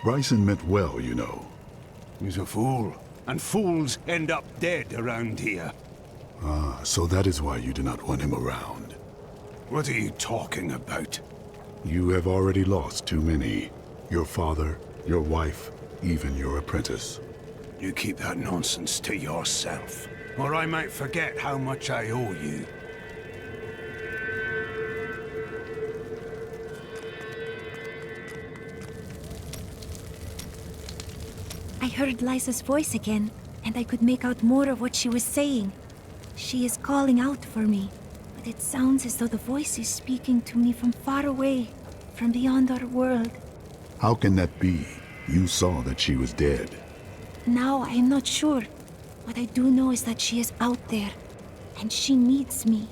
Bryson meant well, you know. He's a fool, and fools end up dead around here. Ah, so that is why you do not want him around. What are you talking about? You have already lost too many. Your father, your wife, even your apprentice. You keep that nonsense to yourself, or I might forget how much I owe you. I heard Liza's voice again, and I could make out more of what she was saying. She is calling out for me, but it sounds as though the voice is speaking to me from far away, from beyond our world. How can that be? You saw that she was dead. Now I am not sure. What I do know is that she is out there, and she needs me.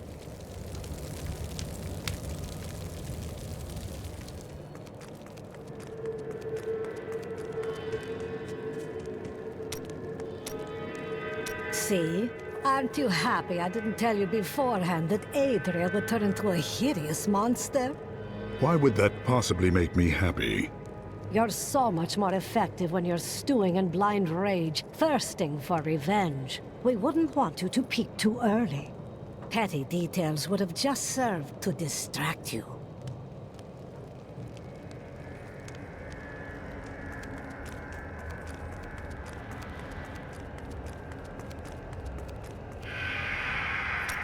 See? Aren't you happy I didn't tell you beforehand that Adria would turn into a hideous monster? Why would that possibly make me happy? You're so much more effective when you're stewing in blind rage, thirsting for revenge. We wouldn't want you to peak too early. Petty details would have just served to distract you.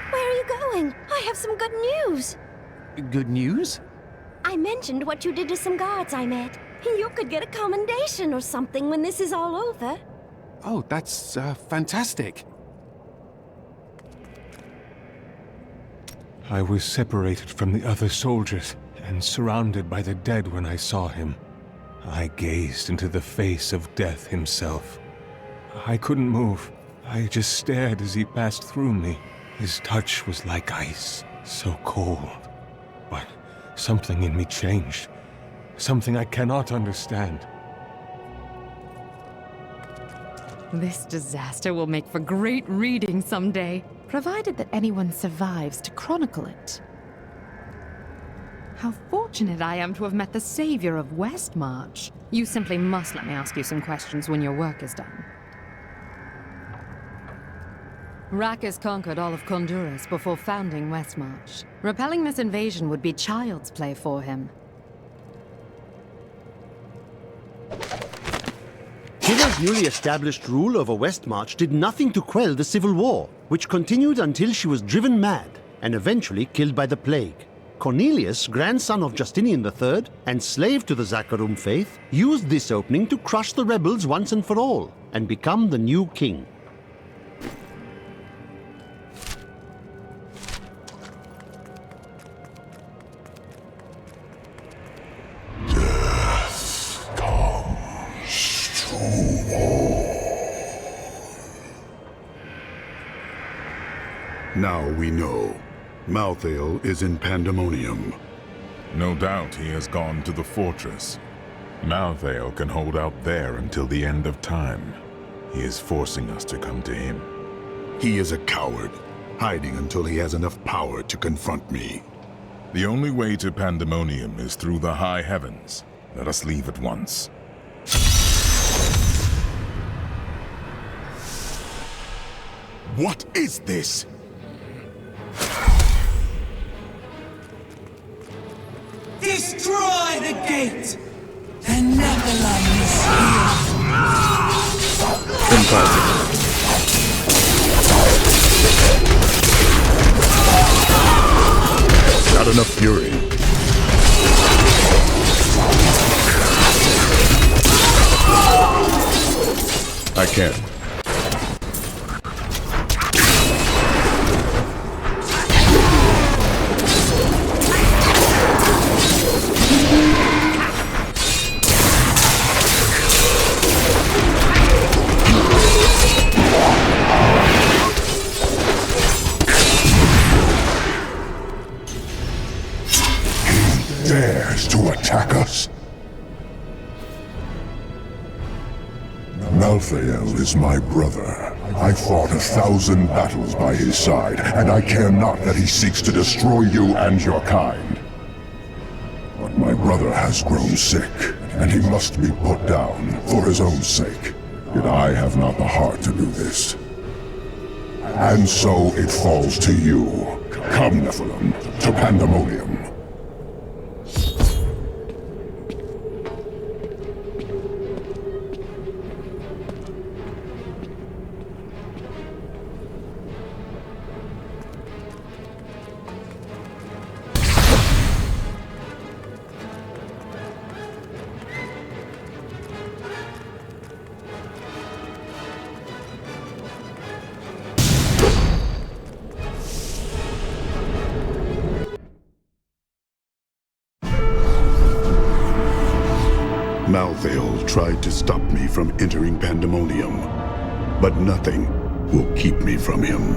Where are you going? I have some good news. Good news? I mentioned what you did to some guards I met. You could get a commendation or something when this is all over. Oh, that's fantastic. I was separated from the other soldiers and surrounded by the dead when I saw him. I gazed into the face of death himself. I couldn't move. I just stared as he passed through me. His touch was like ice, so cold. But something in me changed. Something I cannot understand. This disaster will make for great reading someday, provided that anyone survives to chronicle it. How fortunate I am to have met the savior of Westmarch. You simply must let me ask you some questions when your work is done. Rackus conquered all of Honduras before founding Westmarch. Repelling this invasion would be child's play for him. Hilda's newly established rule over Westmarch did nothing to quell the civil war, which continued until she was driven mad and eventually killed by the plague. Cornelius, grandson of Justinian III and slave to the Zakharum faith, used this opening to crush the rebels once and for all and become the new king. Now we know. Malthael is in Pandemonium. No doubt he has gone to the fortress. Malthael can hold out there until the end of time. He is forcing us to come to him. He is a coward, hiding until he has enough power to confront me. The only way to Pandemonium is through the high heavens. Let us leave at once. What is this? Destroy the gate! The Nebulum is here! Not enough fury. I can't. Dares to attack us? Malthael is my brother. I fought 1,000 battles by his side, and I care not that he seeks to destroy you and your kind. But my brother has grown sick, and and he must be put down for his own sake. Yet I have not the heart to do this. And so it falls to you. Come, Nephilim, to Pandemonium. Malthael tried to stop me from entering Pandemonium, but nothing will keep me from him.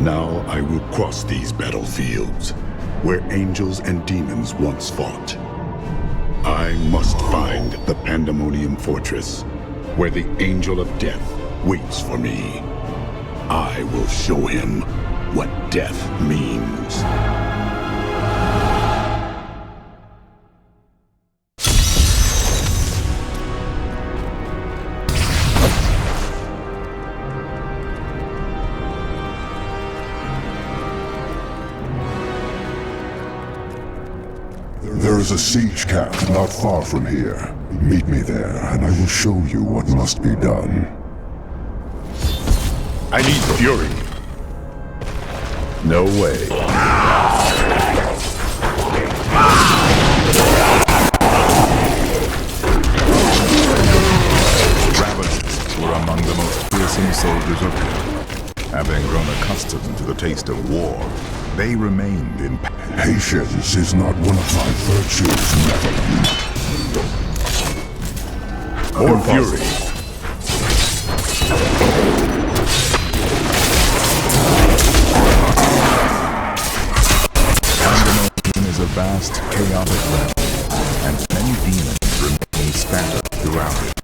Now I will cross these battlefields, where angels and demons once fought. I must find the Pandemonium Fortress, where the Angel of Death waits for me. I will show him what death means. There is a siege camp not far from here. Meet me there, and I will show you what must be done. I need fury. No way. Ravagers were among the most fearsome soldiers of hell. Having grown accustomed to the taste of war, they remained in Patience is not one of my virtues, Nephilim. More fury. Pandemonium is a vast, chaotic realm, and many demons remain scattered throughout it.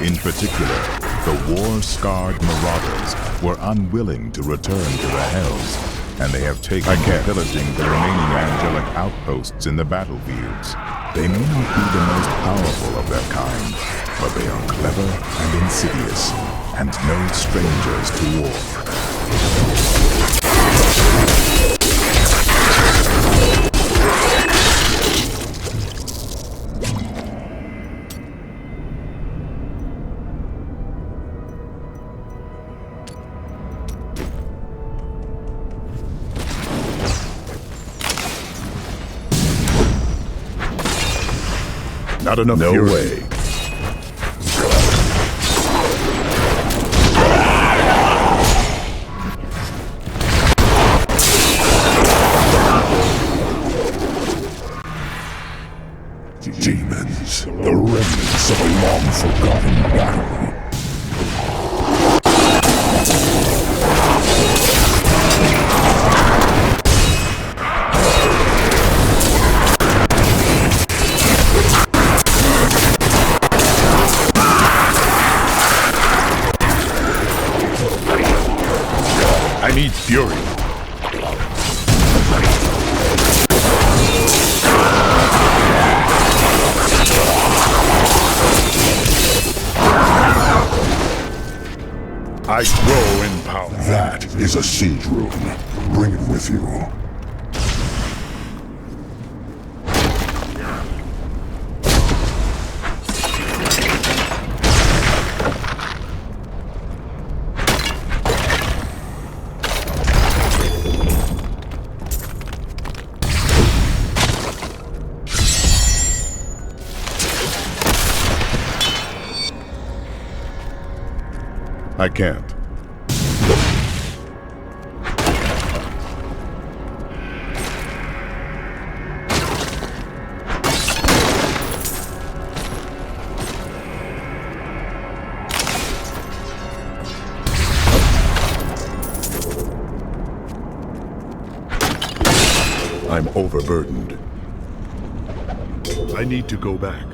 In particular, the war-scarred marauders were unwilling to return to the hells, and they have taken to pillaging the remaining angelic outposts in the battlefields. They may not be the most powerful of their kind, but they are clever and insidious, and no strangers to war. Not enough fury. No way. Demons, the remnants of a long-forgotten battle. I need fury. I grow in power. That is a siege room. Bring it with you. I can't. I'm overburdened. I need to go back.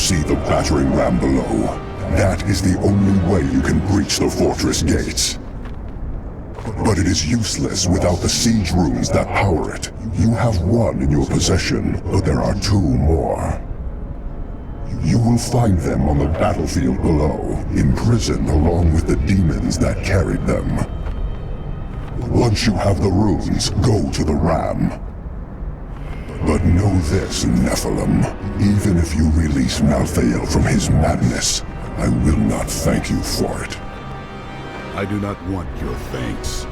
see the battering ram below? That is the only way you can breach the fortress gates. But it is useless without the siege runes that power it. You have one in your possession, but there are two more. You will find them on the battlefield below, imprisoned along with the demons that carried them. Once you have the runes, go to the ram. But know this, Nephilim. Even if you release Malthael from his madness, I will not thank you for it. I do not want your thanks.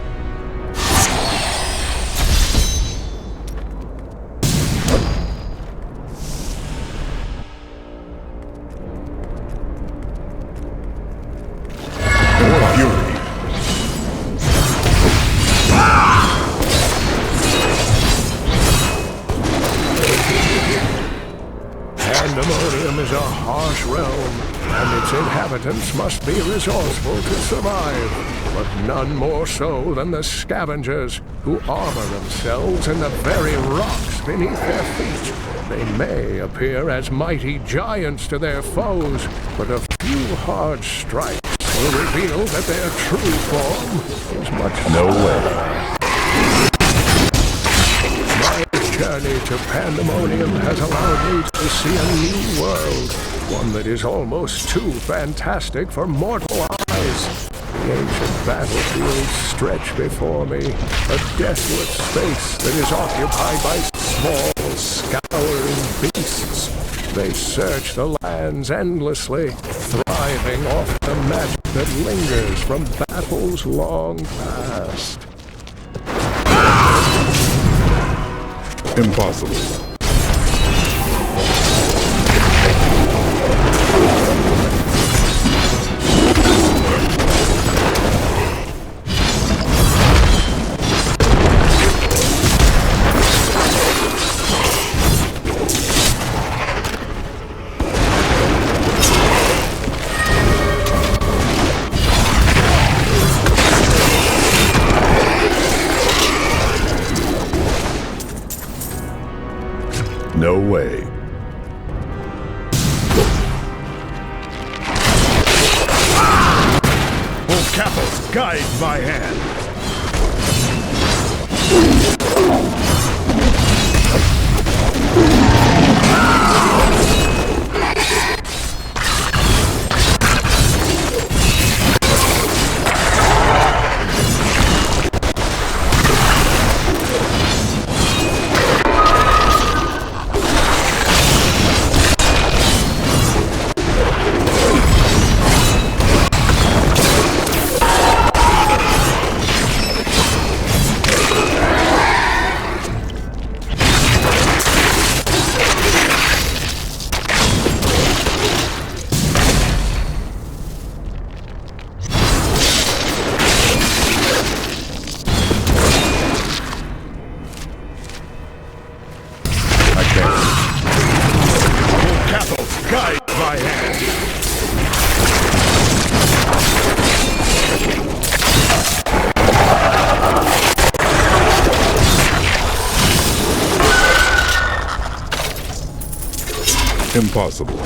Pandemonium is a harsh realm, and its inhabitants must be resourceful to survive, but none more so than the scavengers, who armor themselves in the very rocks beneath their feet. They may appear as mighty giants to their foes, but a few hard strikes will reveal that their true form is much No way. journey to Pandemonium has allowed me to see a new world, one that is almost too fantastic for mortal eyes. The ancient battlefields stretch before me, a desolate space that is occupied by small, scouring beasts. They search the lands endlessly, thriving off the magic that lingers from battles long past. Impossible. No way. Oh, Capel, guide my hand. Impossible.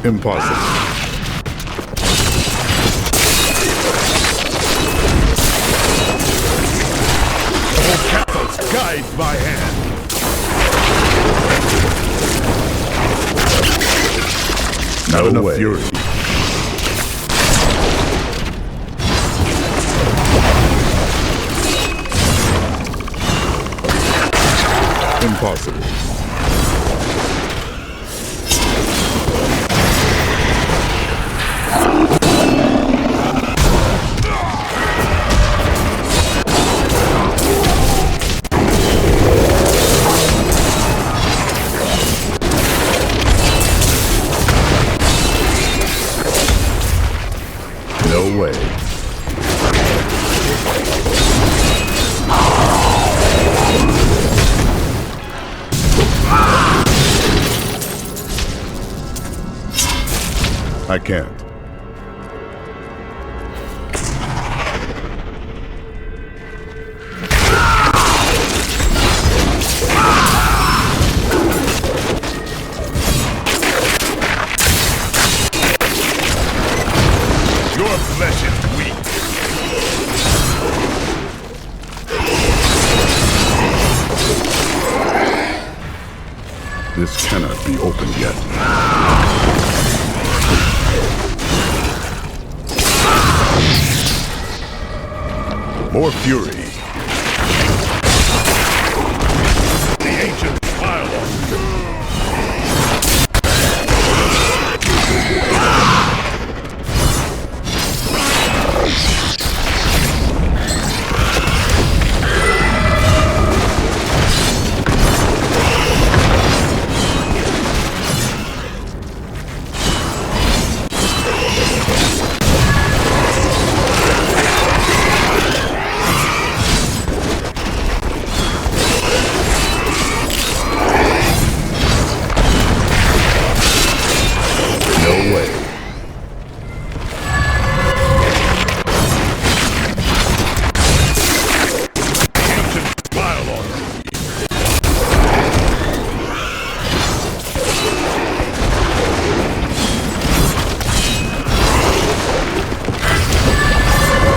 Impossible. Guide my hand. Not enough fury. Impossible. No way. I can't. Your flesh is weak. This cannot be opened yet. More fury. The ancient pylon. No way. Ancient pylon.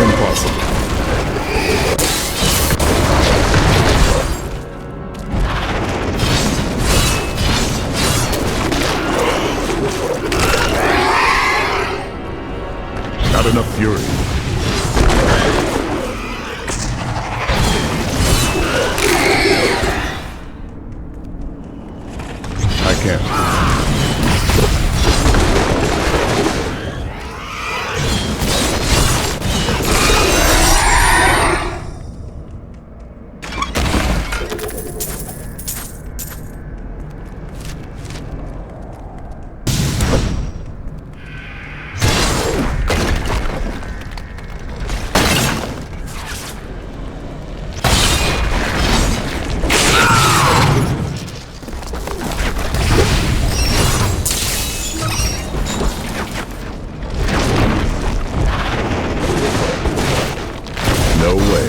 Impossible. Not enough fury. I can't. No way.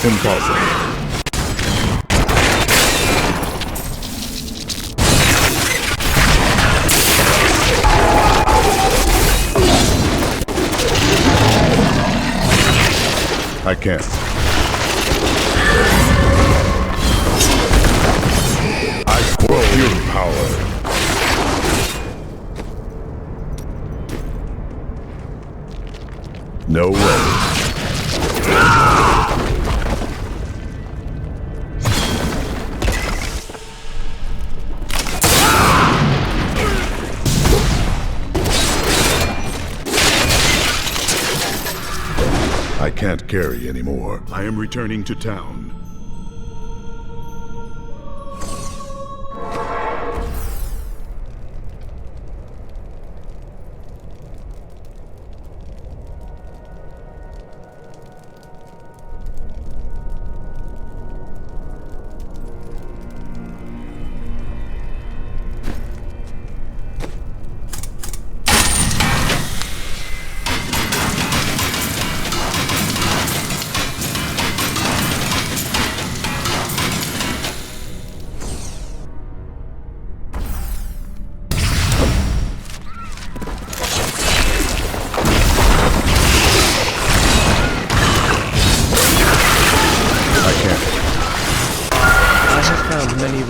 Impossible. I can't. I squirrel fury power. No way. I can't carry anymore. I am returning to town.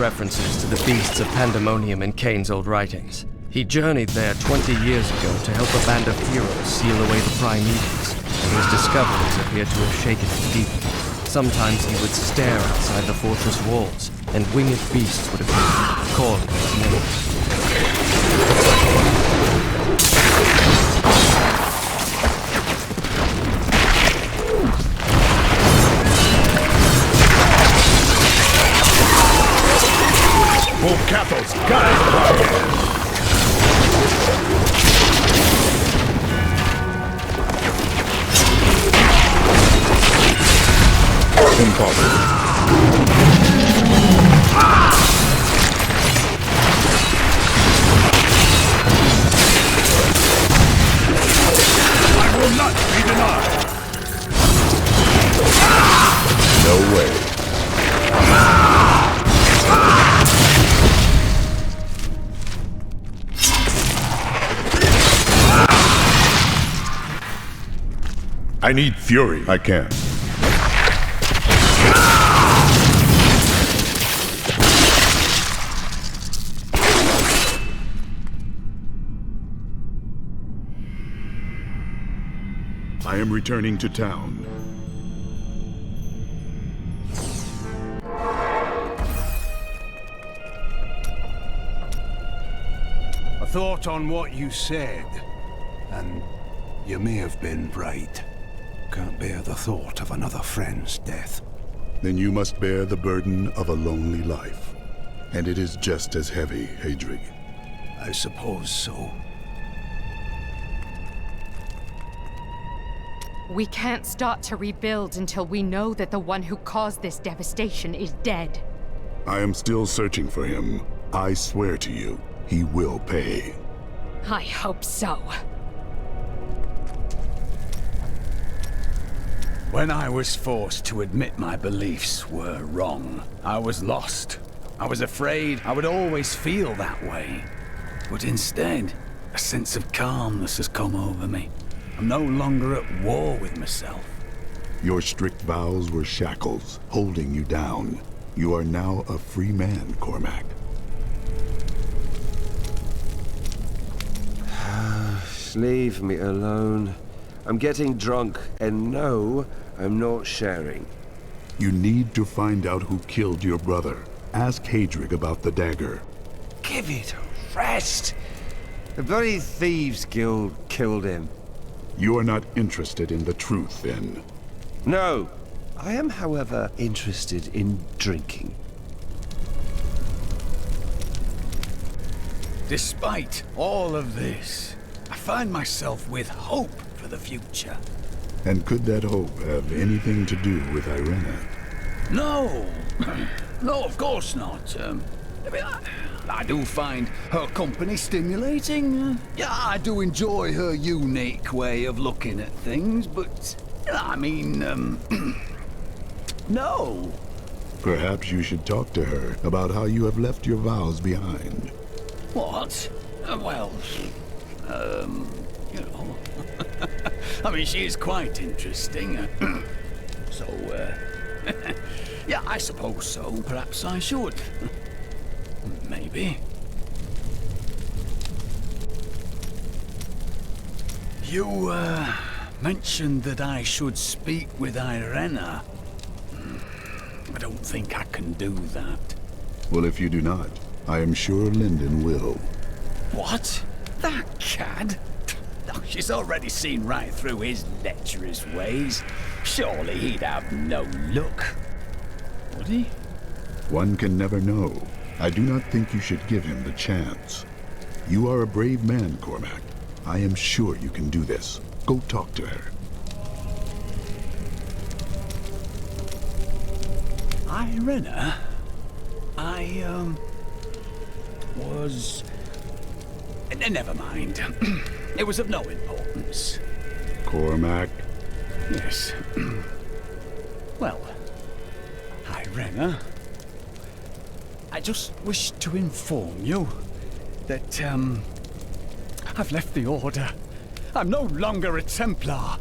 references to the beasts of Pandemonium in Cain's old writings. He journeyed there 20 years ago to help a band of heroes seal away the Primeval, and his discoveries appear to have shaken him deeply. Sometimes he would stare outside the fortress walls, and winged beasts would appear, calling his name. More capitals, guys! Impossible. I will not be denied. No way. I need fury. I can. I am returning to town. I thought on what you said, and you may have been right. Can't bear the thought of another friend's death. Then you must bear the burden of a lonely life. And it is just as heavy, Hadrig. I suppose so. We can't start to rebuild until we know that the one who caused this devastation is dead. I am still searching for him. I swear to you, he will pay. I hope so. When I was forced to admit my beliefs were wrong, I was lost. I was afraid I would always feel that way. But instead, a sense of calmness has come over me. I'm no longer at war with myself. Your strict vows were shackles, holding you down. You are now a free man, Cormac. Leave me alone. I'm getting drunk, and no, I'm not sharing. You need to find out who killed your brother. Ask Hadrig about the dagger. Give it a rest. The bloody Thieves Guild killed him. You are not interested in the truth, then? No. I am, however, interested in drinking. Despite all of this, I find myself with hope for the future. And could that hope have anything to do with Irena? No! No, of course not. I do find her company stimulating. Yeah, I do enjoy her unique way of looking at things, but, I mean, no. Perhaps you should talk to her about how you have left your vows behind. What? Well, you know. I mean, she is quite interesting. So, yeah, I suppose so. Perhaps I should. Maybe. You, mentioned that I should speak with Irena. I don't think I can do that. Well, if you do not, I am sure Lyndon will. What? That cad? Oh, she's already seen right through his lecherous ways. Surely he'd have no luck. Would he? One can never know. I do not think you should give him the chance. You are a brave man, Cormac. I am sure you can do this. Go talk to her. Irena? I, was... Never mind. It was of no importance. Cormac? Yes. Well, Irena, I just wish to inform you that, I've left the Order. I'm no longer a Templar,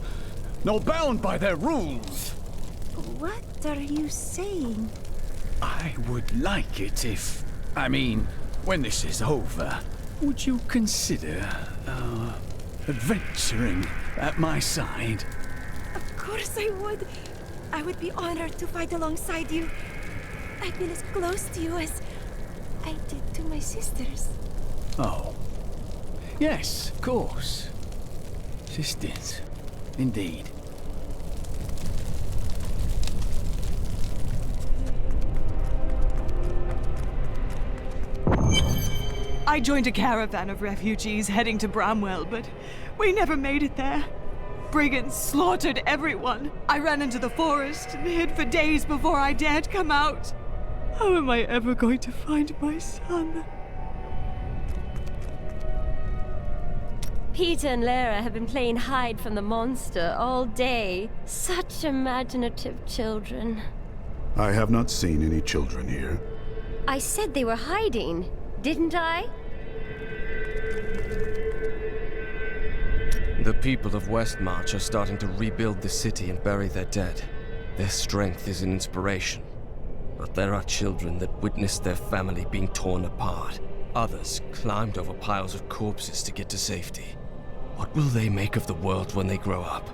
nor bound by their rules. What are you saying? I would like it if... I mean, when this is over, would you consider, adventuring at my side? Of course I would. I would be honored to fight alongside you. I feel as close to you as I did to my sisters. Oh. Yes, of course. Sisters. Indeed. I joined a caravan of refugees heading to Bramwell, but we never made it there. Brigands slaughtered everyone. I ran into the forest and hid for days before I dared come out. How am I ever going to find my son? Peter and Lara have been playing hide from the monster all day. Such imaginative children. I have not seen any children here. I said they were hiding, didn't I? The people of Westmarch are starting to rebuild the city and bury their dead. Their strength is an inspiration. But there are children that witnessed their family being torn apart. Others climbed over piles of corpses to get to safety. What will they make of the world when they grow up?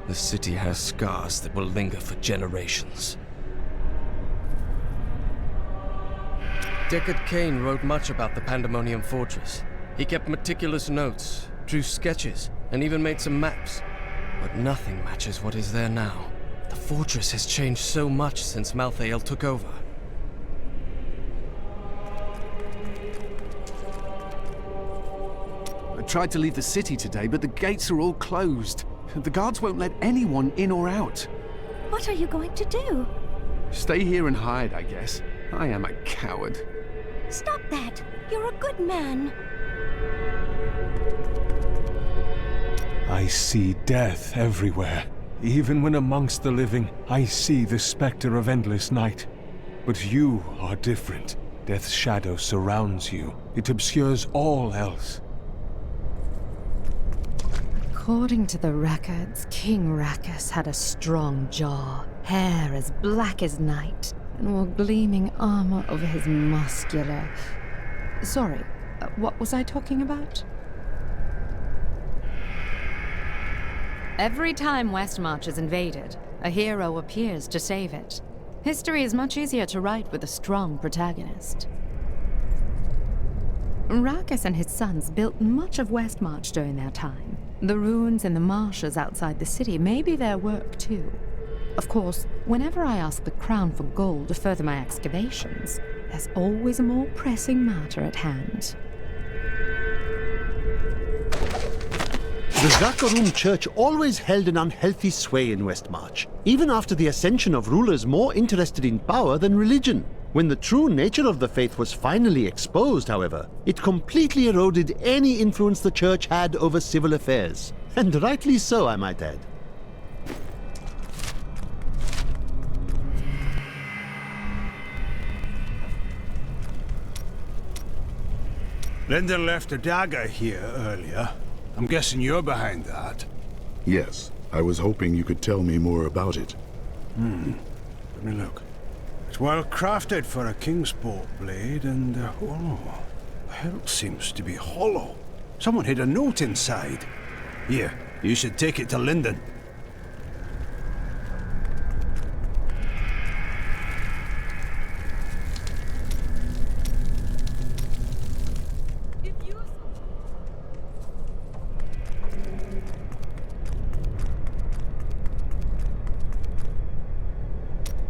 The city has scars that will linger for generations. Deckard Cain wrote much about the Pandemonium Fortress. He kept meticulous notes, drew sketches, and even made some maps. But nothing matches what is there now. The fortress has changed so much since Malthael took over. I tried to leave the city today, but the gates are all closed. The guards won't let anyone in or out. What are you going to do? Stay here and hide, I guess. I am a coward. Stop that! You're a good man. I see death everywhere. Even when amongst the living, I see the specter of endless night. But you are different. Death's shadow surrounds you. It obscures all else. According to the records, King Rackus had a strong jaw, hair as black as night, and wore gleaming armor over his muscular... Sorry, what was I talking about? Every time Westmarch is invaded, a hero appears to save it. History is much easier to write with a strong protagonist. Rackus and his sons built much of Westmarch during their time. The ruins and the marshes outside the city may be their work too. Of course, whenever I ask the Crown for gold to further my excavations, there's always a more pressing matter at hand. The Zakarum Church always held an unhealthy sway in Westmarch, even after the ascension of rulers more interested in power than religion. When the true nature of the faith was finally exposed, however, it completely eroded any influence the church had over civil affairs. And rightly so, I might add. Linda left a dagger here earlier. I'm guessing you're behind that. Yes, I was hoping you could tell me more about it. Let me look. It's well crafted for a Kingsport blade, and oh, the hilt seems to be hollow. Someone hid a note inside. Here, you should take it to Linden.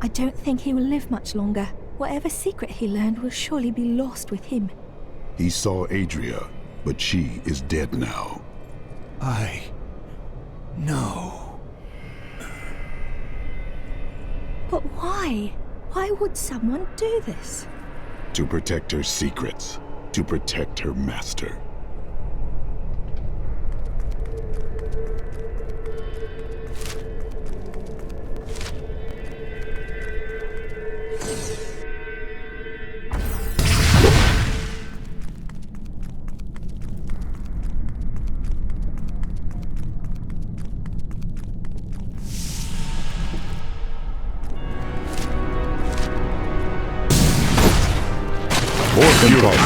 I don't think he will live much longer. Whatever secret he learned will surely be lost with him. He saw Adria, but she is dead now. No. But why? Why would someone do this? To protect her secrets. To protect her master. More fury.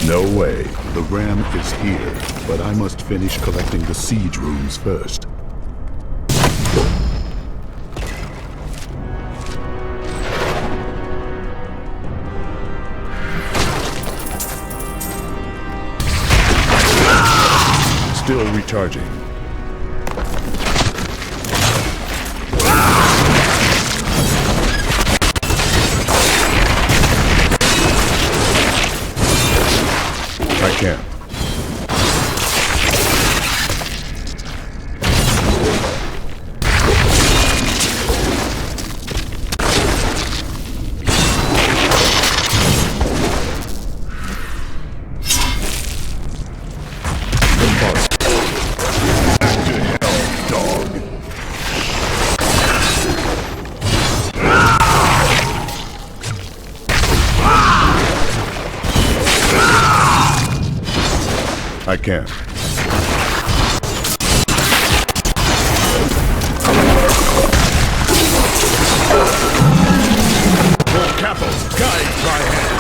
No way. The ram is here, but I must finish collecting the siege runes first. Still recharging. I can't. I can't. Full capels, guide my hand.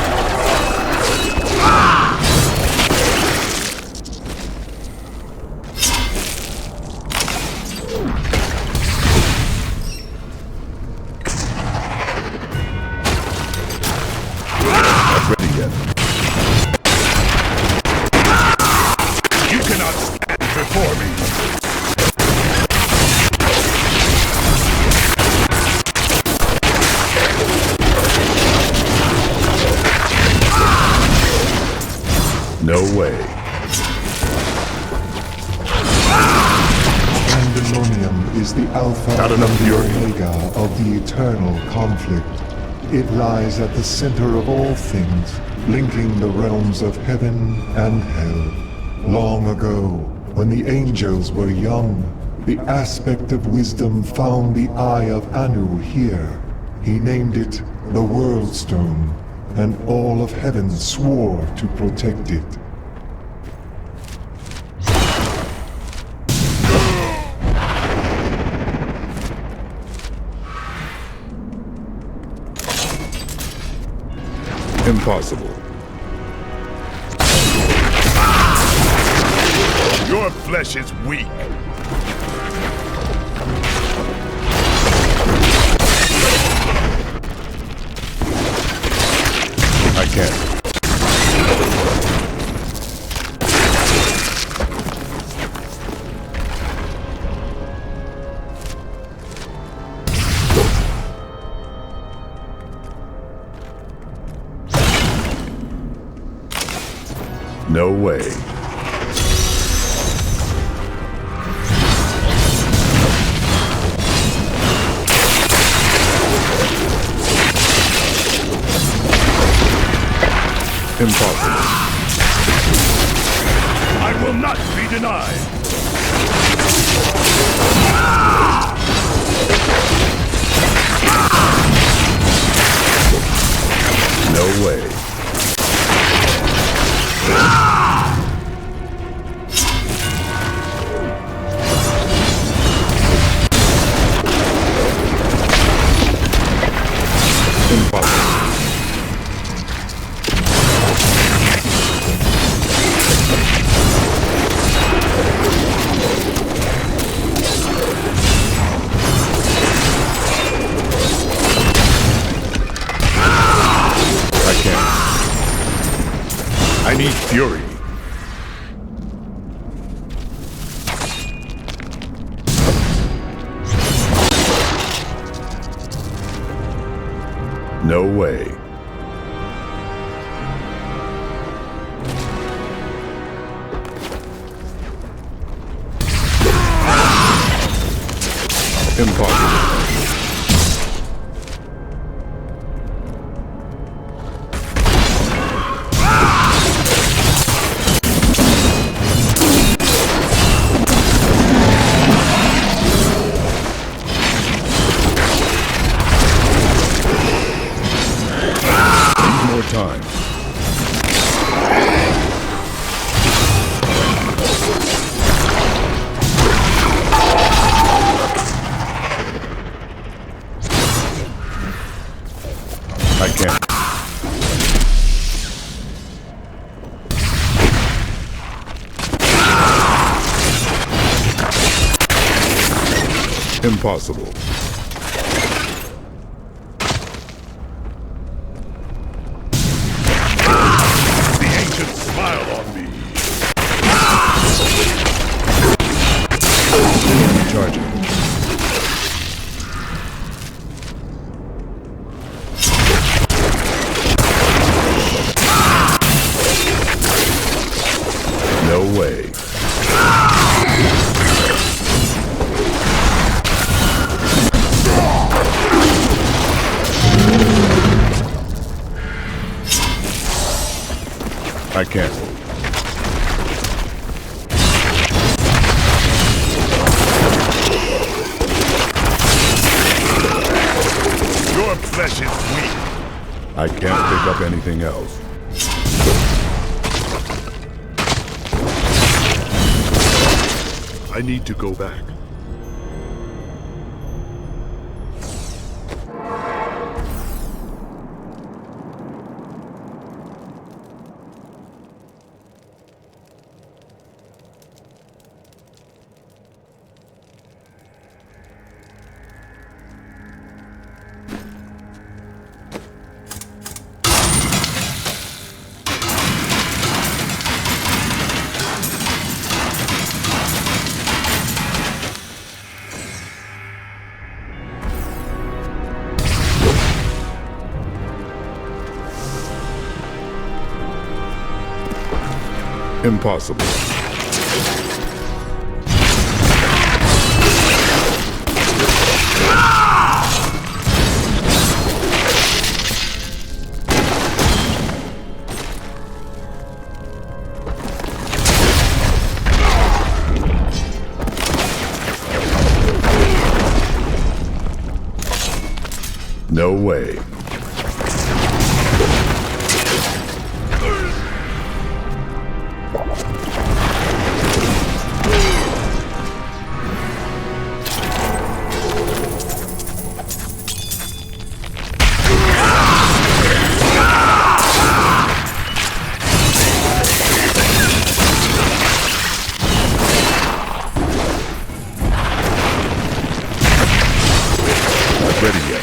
Not ready yet. You cannot stand before me. No way. Pandemonium is the alpha Not and enough the fury. omega of the eternal conflict. It lies at the center of all things, linking the realms of heaven and hell. Long ago, when the angels were young, the aspect of wisdom found the eye of Anu here. He named it the World Stone, and all of heaven swore to protect it. Impossible. Your flesh is weak. I can't. No way. Impossible. I will not be denied. No way. Impossible. I can't. I need fury. No way. Impossible. I can't. Impossible. The ancients smile on me. Charging. No way. I can't. Your flesh is weak. I can't pick up anything else. I need to go back. Impossible. No way. Not ready yet.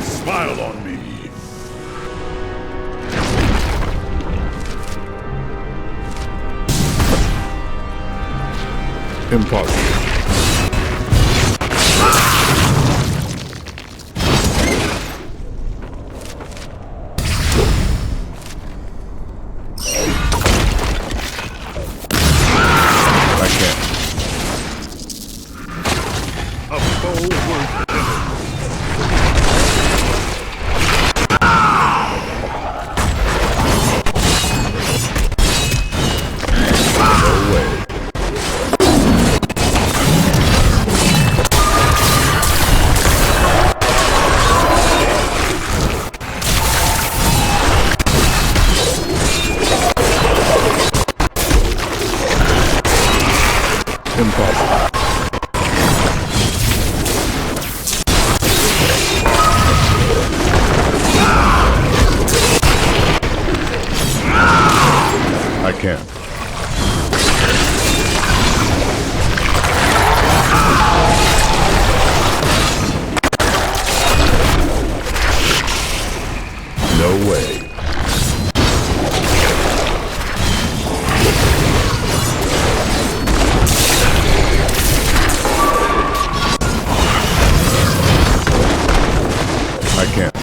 Smile on me. Impossible. I can't. A foe worth living. Impossible. I can't. No way. I can't.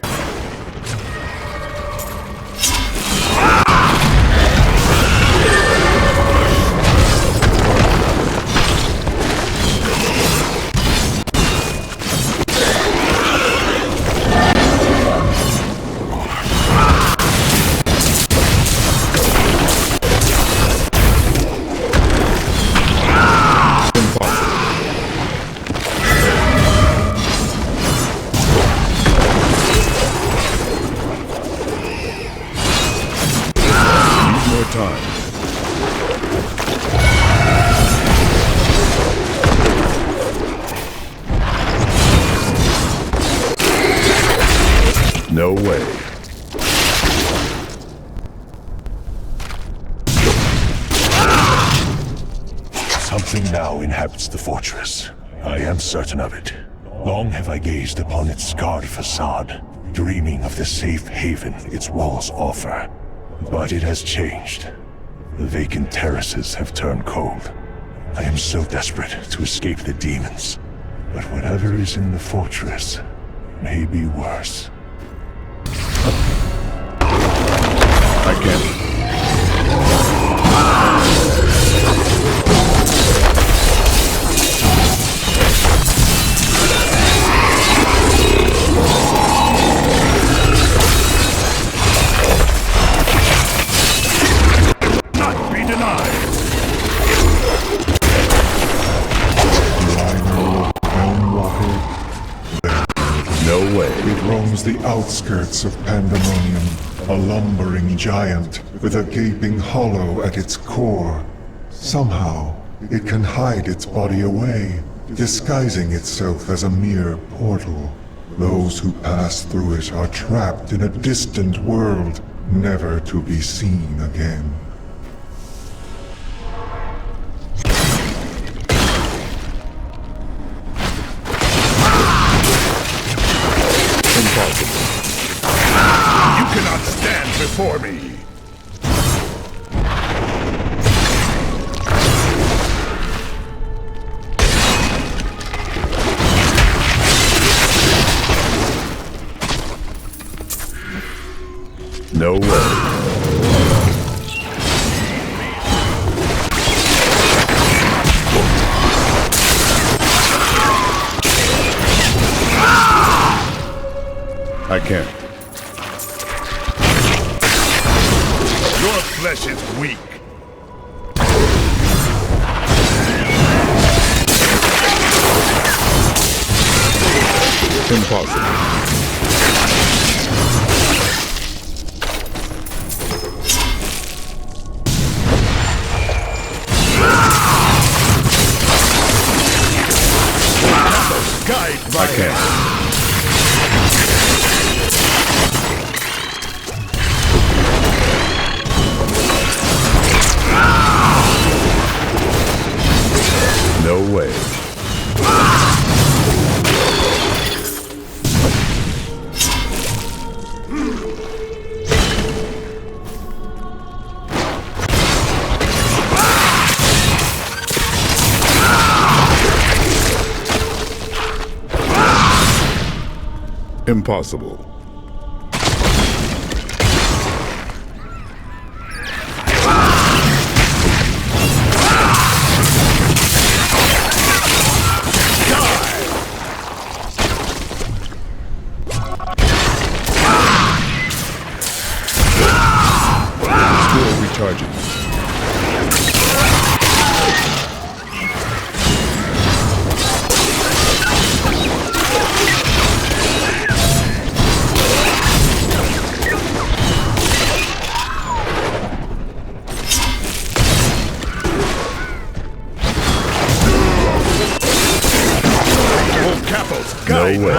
way. Something now inhabits the fortress. I am certain of it. Long have I gazed upon its scarred facade, dreaming of the safe haven its walls offer. But it has changed. The vacant terraces have turned cold. I am so desperate to escape the demons. But whatever is in the fortress may be worse. I can't. It roams the outskirts of Pandemonium, a lumbering giant with a gaping hollow at its core. Somehow, it can hide its body away, disguising itself as a mere portal. Those who pass through it are trapped in a distant world, never to be seen again. You cannot stand before me! No way. I can't. Your flesh is weak. Impossible. I can't. No way. Impossible. Still recharging. No way.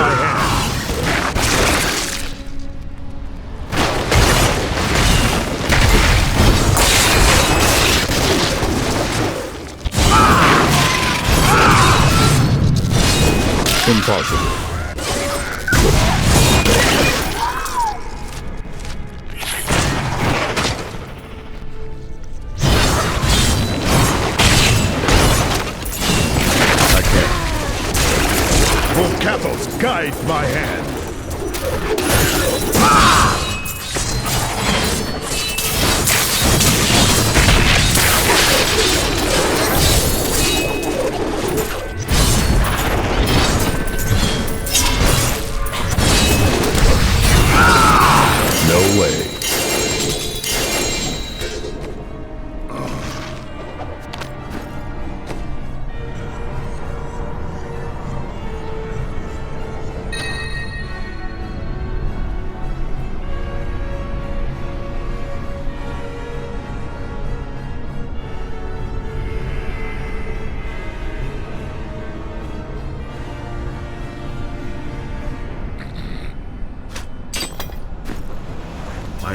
Impossible. I can't. Full capitals guide my hand. No way.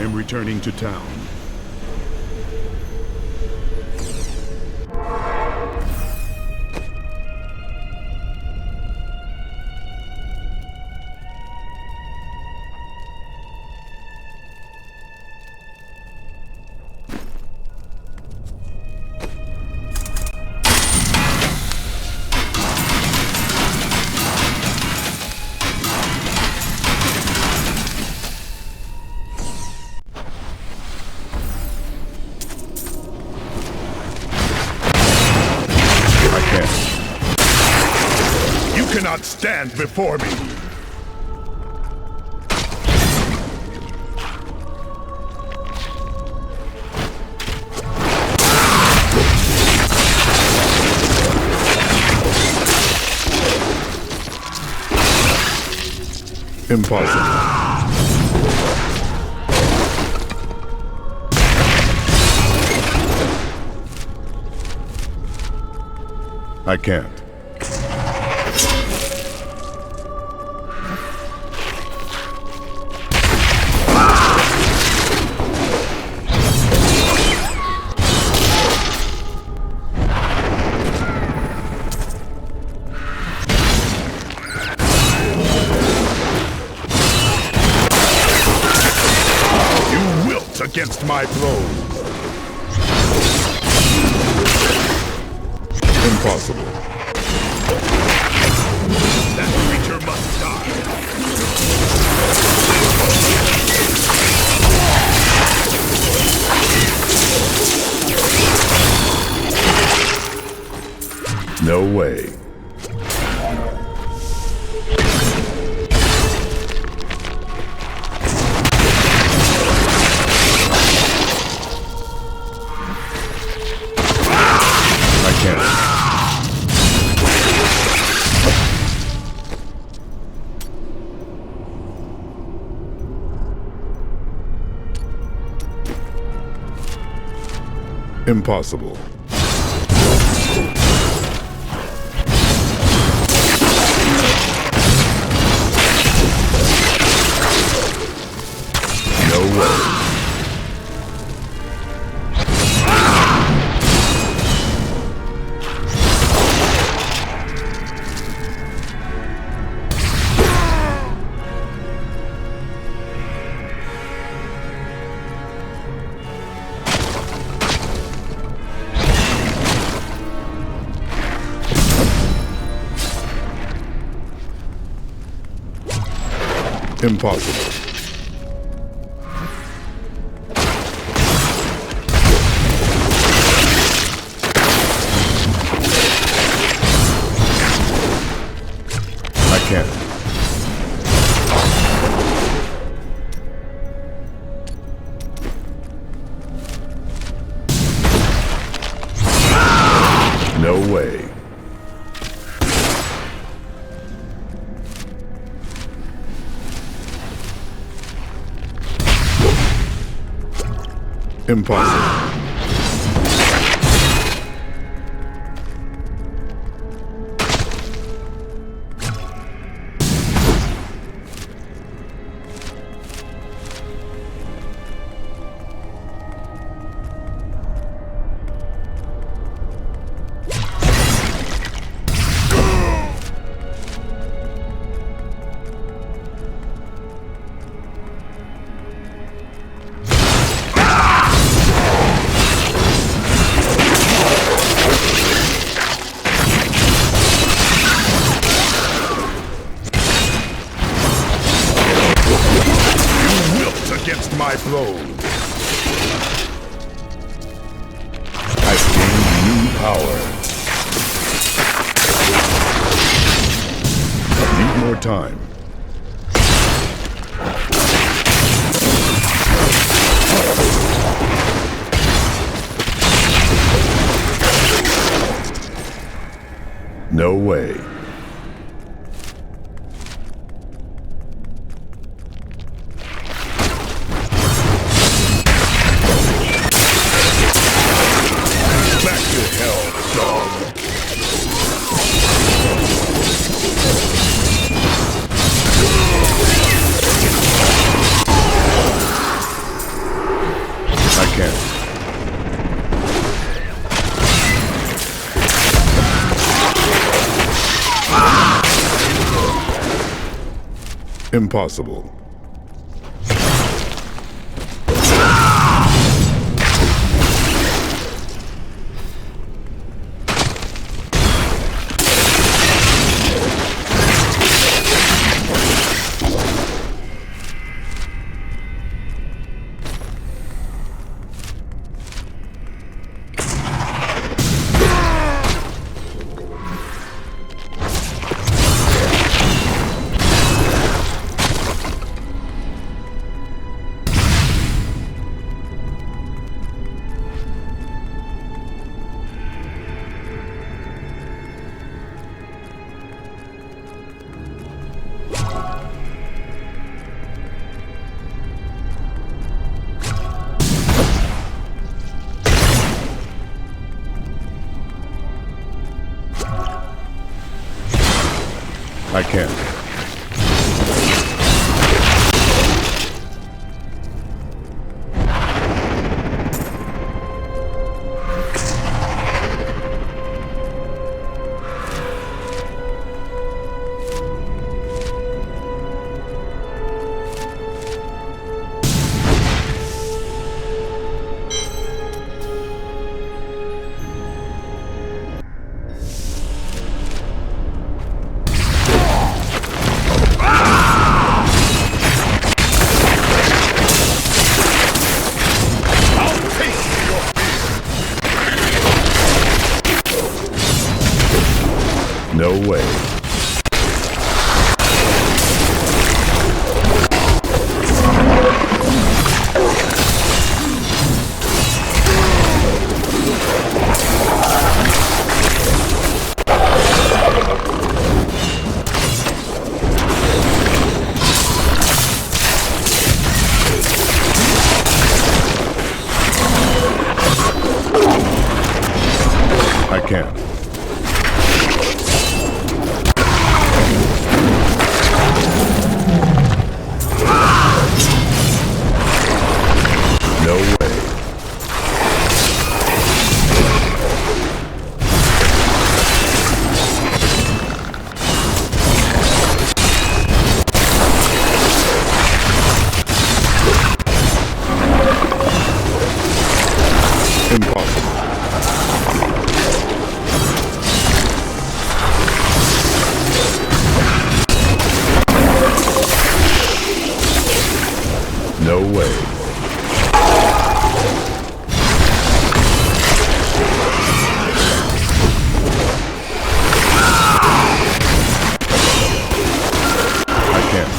am returning to town. You cannot stand before me! Impossible. I can't. Against my blows. Impossible. That creature must die. No way. Impossible. No way. Impossible. I can't. No way. Impossible. Against my blows. I've gained new power. Need more time. No way. Impossible. I can't. No way. I can't. No way. Impossible. No way. I can't.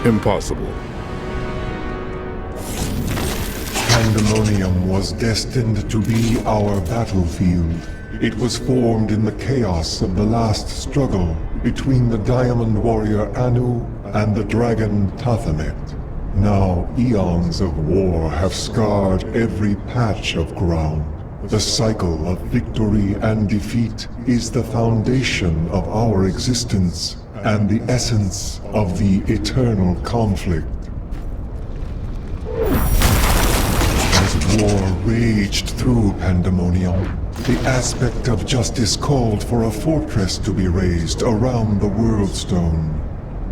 Impossible. Pandemonium was destined to be our battlefield. It was formed in the chaos of the last struggle between the Diamond Warrior Anu and the Dragon Tathamet. Now eons of war have scarred every patch of ground. The cycle of victory and defeat is the foundation of our existence and the essence of the eternal conflict. As war raged through Pandemonium, the aspect of justice called for a fortress to be raised around the World Stone.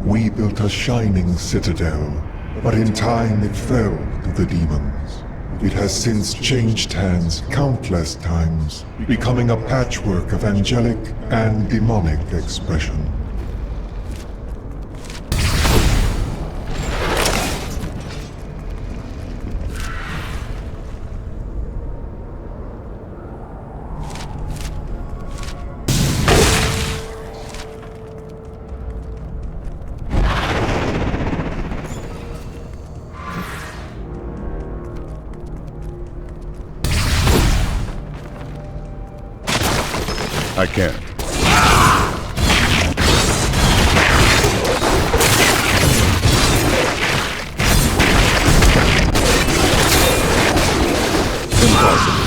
We built a shining citadel, but in time it fell to the demons. It has since changed hands countless times, becoming a patchwork of angelic and demonic expression. I can't. Impossible.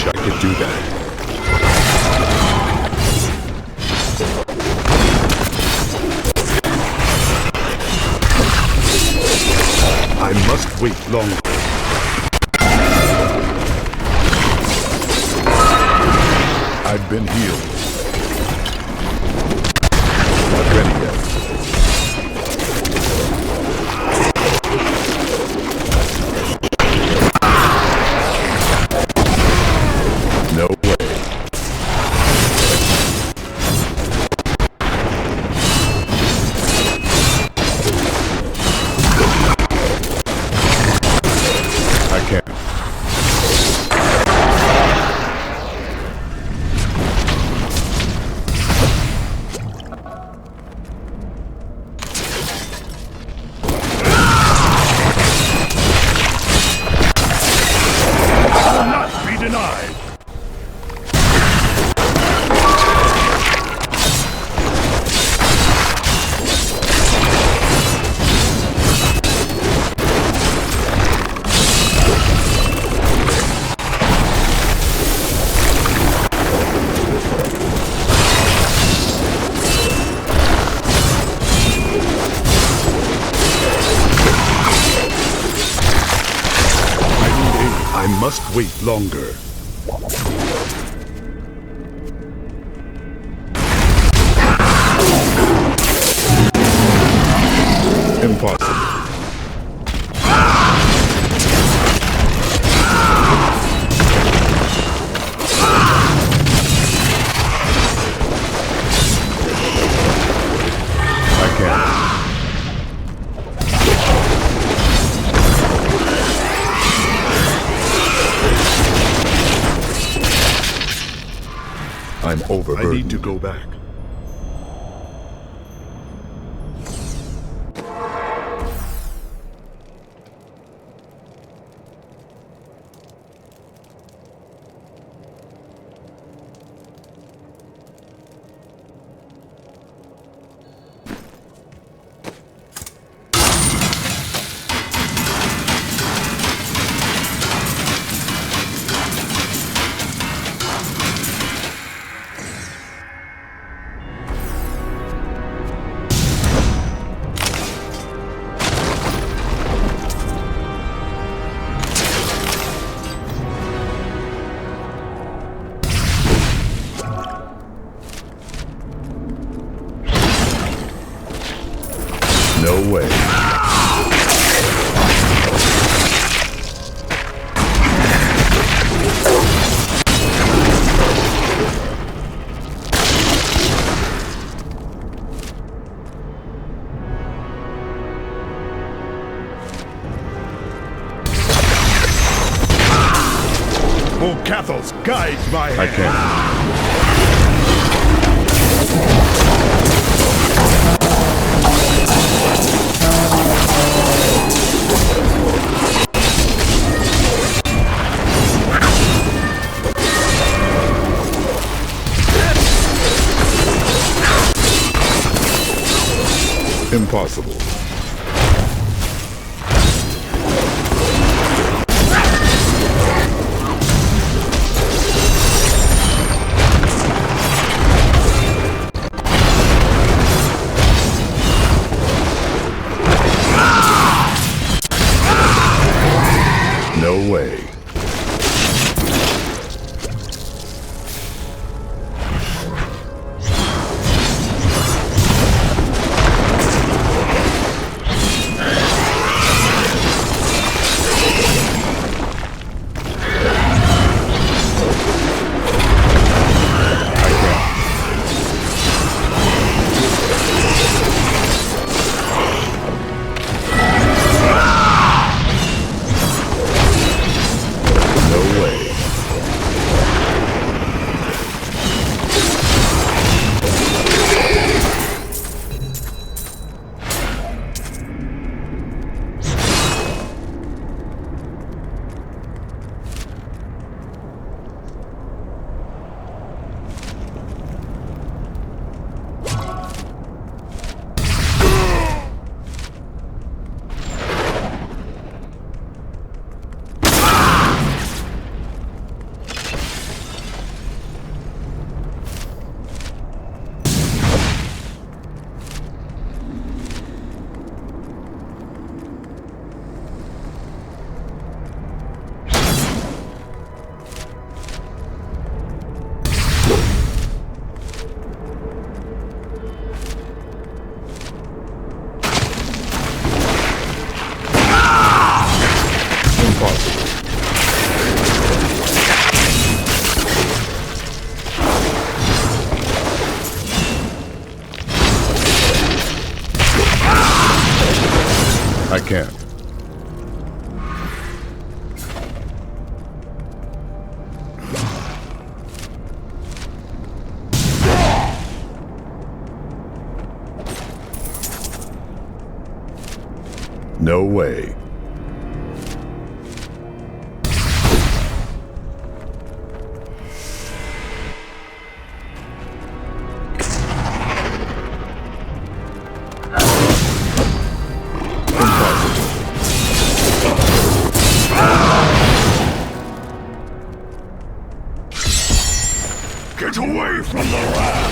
I could do that. I must wait longer. I've been healed. Not ready yet. No way. I can't. Denied. I must wait longer. Impossible. I can't. I'm overburdened. I need to go back. No way. Oh, Cathos, guide my hand. I can't. Impossible. No way. can't. No way. Get away from the rat!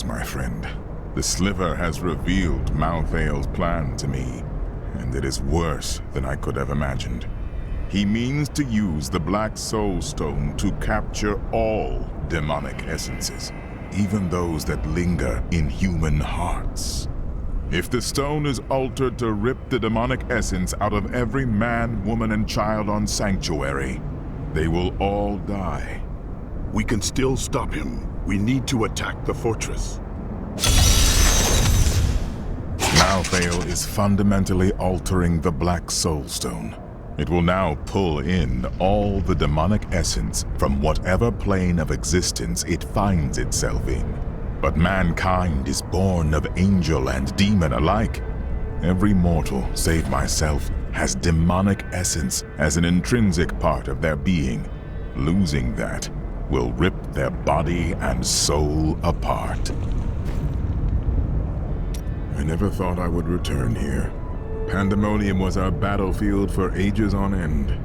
My friend. The Sliver has revealed Malthael's plan to me, and it is worse than I could have imagined. He means to use the Black Soul Stone to capture all demonic essences, even those that linger in human hearts. If the stone is altered to rip the demonic essence out of every man, woman, and child on Sanctuary, they will all die. We can still stop him. We need to attack the fortress. Malthael is fundamentally altering the Black Soul Stone. It will now pull in all the demonic essence from whatever plane of existence it finds itself in. But mankind is born of angel and demon alike. Every mortal, save myself, has demonic essence as an intrinsic part of their being. Losing that will rip their body and soul apart. I never thought I would return here. Pandemonium was our battlefield for ages on end.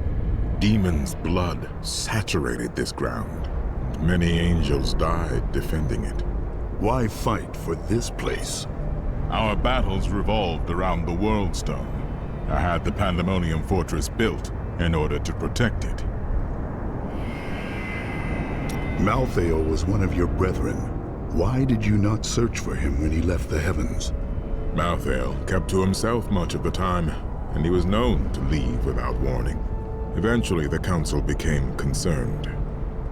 Demons' blood saturated this ground. Many angels died defending it. Why fight for this place? Our battles revolved around the World Stone. I had the Pandemonium Fortress built in order to protect it. Malthael was one of your brethren. Why did you not search for him when he left the heavens? Malthael kept to himself much of the time, and he was known to leave without warning. Eventually, the Council became concerned.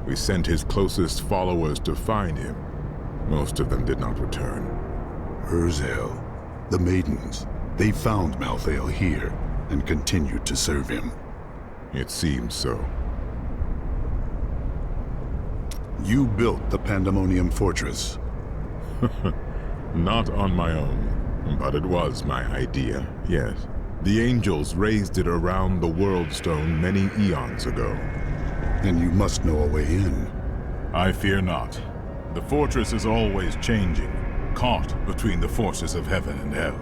We sent his closest followers to find him. Most of them did not return. Urzel, the Maidens, they found Malthael here and continued to serve him. It seems so. You built the Pandemonium Fortress. Not on my own, but it was my idea, yes. The angels raised it around the World Stone many eons ago. Then you must know a way in. I fear not. The fortress is always changing, caught between the forces of heaven and hell.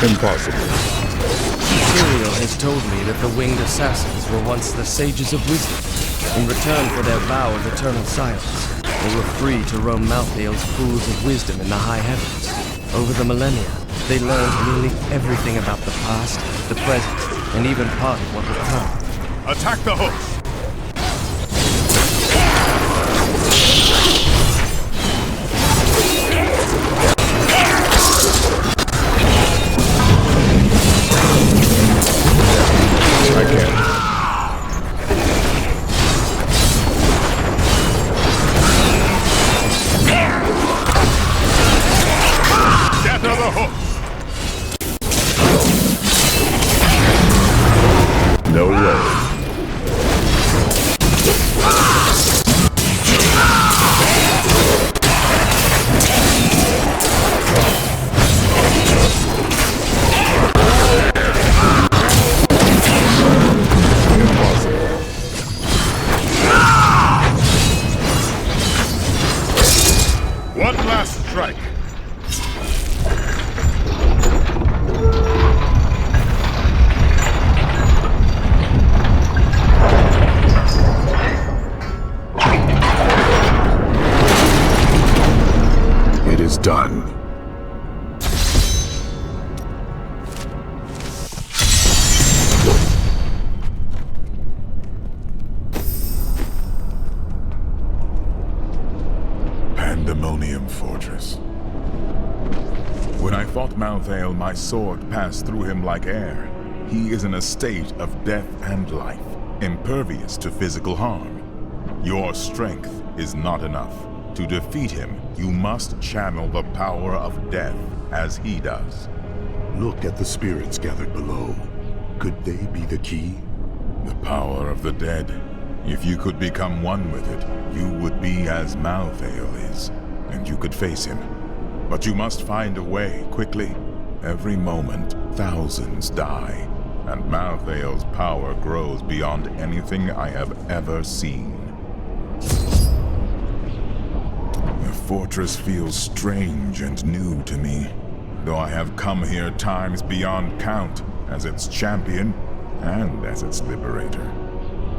Impossible. Tyrael has told me that the winged assassins were once the sages of wisdom. In return for their vow of eternal silence, they were free to roam Malthael's pools of wisdom in the high heavens. Over the millennia, they learned nearly everything about the past, the present, and even part of what would come. Attack the hook! I can't. Get to the hook! No way. fought Malthael, my sword passed through him like air. He is in a state of death and life, impervious to physical harm. Your strength is not enough. To defeat him, you must channel the power of death as he does. Look at the spirits gathered below. Could they be the key? The power of the dead. If you could become one with it, you would be as Malthael is, and you could face him. But you must find a way, quickly. Every moment, thousands die, and Malthael's power grows beyond anything I have ever seen. The fortress feels strange and new to me, though I have come here times beyond count as its champion and as its liberator.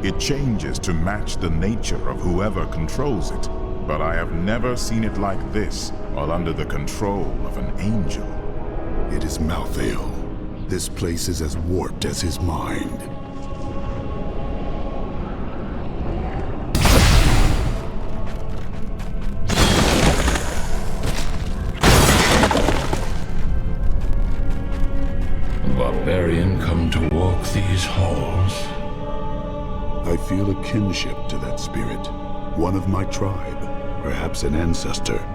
It changes to match the nature of whoever controls it, but I have never seen it like this while under the control of an angel. It is Malthael. This place is as warped as his mind. A barbarian come to walk these halls? I feel a kinship to that spirit. One of my tribe, perhaps an ancestor.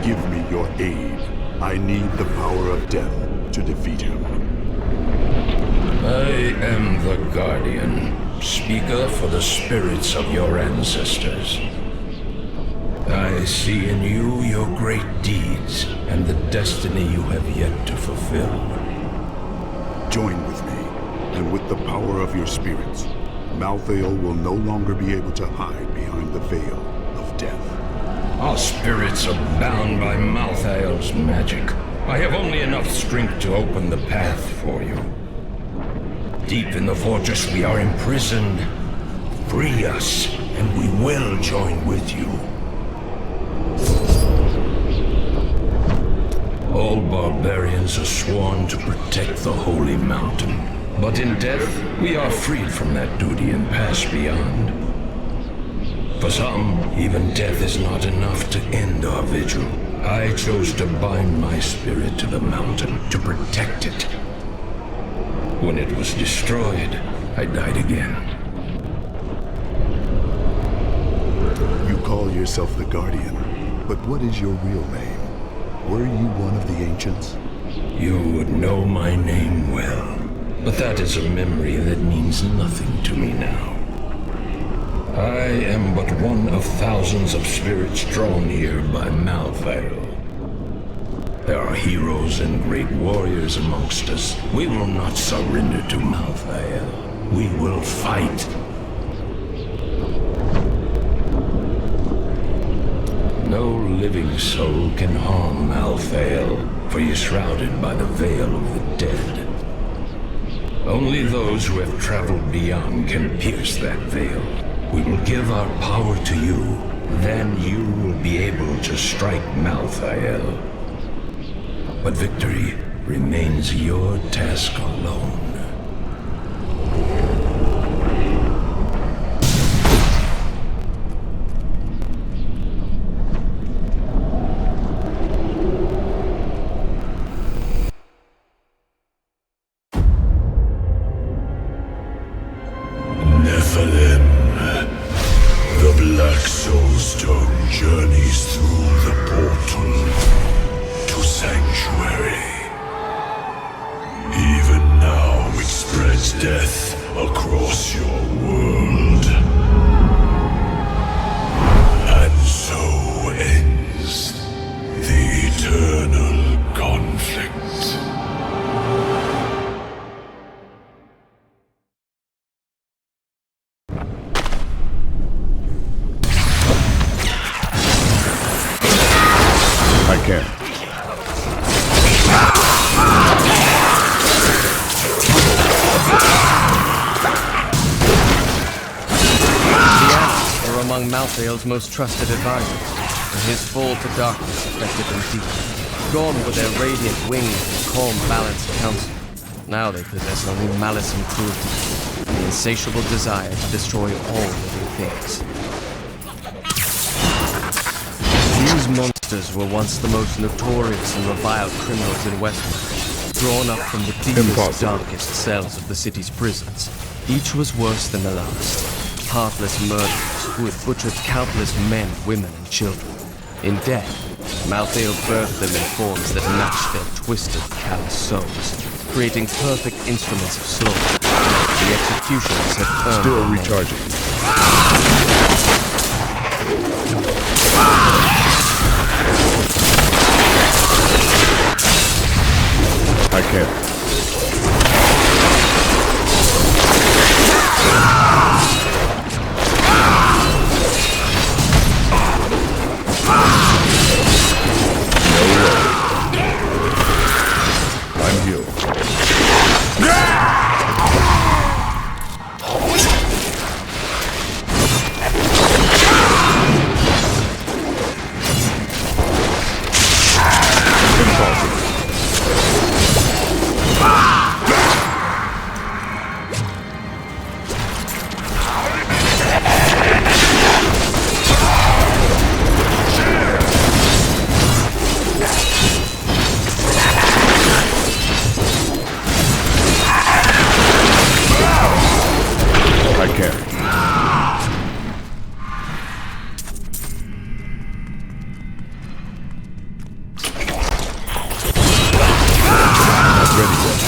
Give me your aid. I need the power of death to defeat him. I am the Guardian, speaker for the spirits of your ancestors. I see in you your great deeds and the destiny you have yet to fulfill. Join with me, and with the power of your spirits, Malthael will no longer be able to hide behind the veil of death. Our spirits are bound by Malthael's magic. I have only enough strength to open the path for you. Deep in the fortress we are imprisoned. Free us, and we will join with you. All barbarians are sworn to protect the Holy Mountain. But in death, we are freed from that duty and pass beyond. For some, even death is not enough to end our vigil. I chose to bind my spirit to the mountain, to protect it. When it was destroyed, I died again. You call yourself the Guardian, but what is your real name? Were you one of the ancients? You would know my name well, but that is a memory that means nothing to me now. I am but one of thousands of spirits drawn here by Malthael. There are heroes and great warriors amongst us. We will not surrender to Malthael. We will fight. No living soul can harm Malthael, for he is shrouded by the veil of the dead. Only those who have traveled beyond can pierce that veil. We will give our power to you. Then you will be able to strike Malthael. But victory remains your task alone. Soulstone journeys through the portal to Sanctuary. Even now it spreads death across your world. And so ends the eternal conflict. among Malthael's most trusted advisors, and his fall to darkness affected them deeply. Gone were their radiant wings and calm, balanced counsel. Now they possess only malice and cruelty, and the insatiable desire to destroy all living things. These monsters were once the most notorious and reviled criminals in Westmarch, drawn up from the deepest, darkest cells of the city's prisons. Each was worse than the last. Heartless murderers who had butchered countless men, women, and children. In death, Malthael birthed them in forms that matched their twisted, callous souls, creating perfect instruments of slaughter. The executioners had earned Still recharging. I can't. I'm healed. Impossible. I can't. Not ready yet.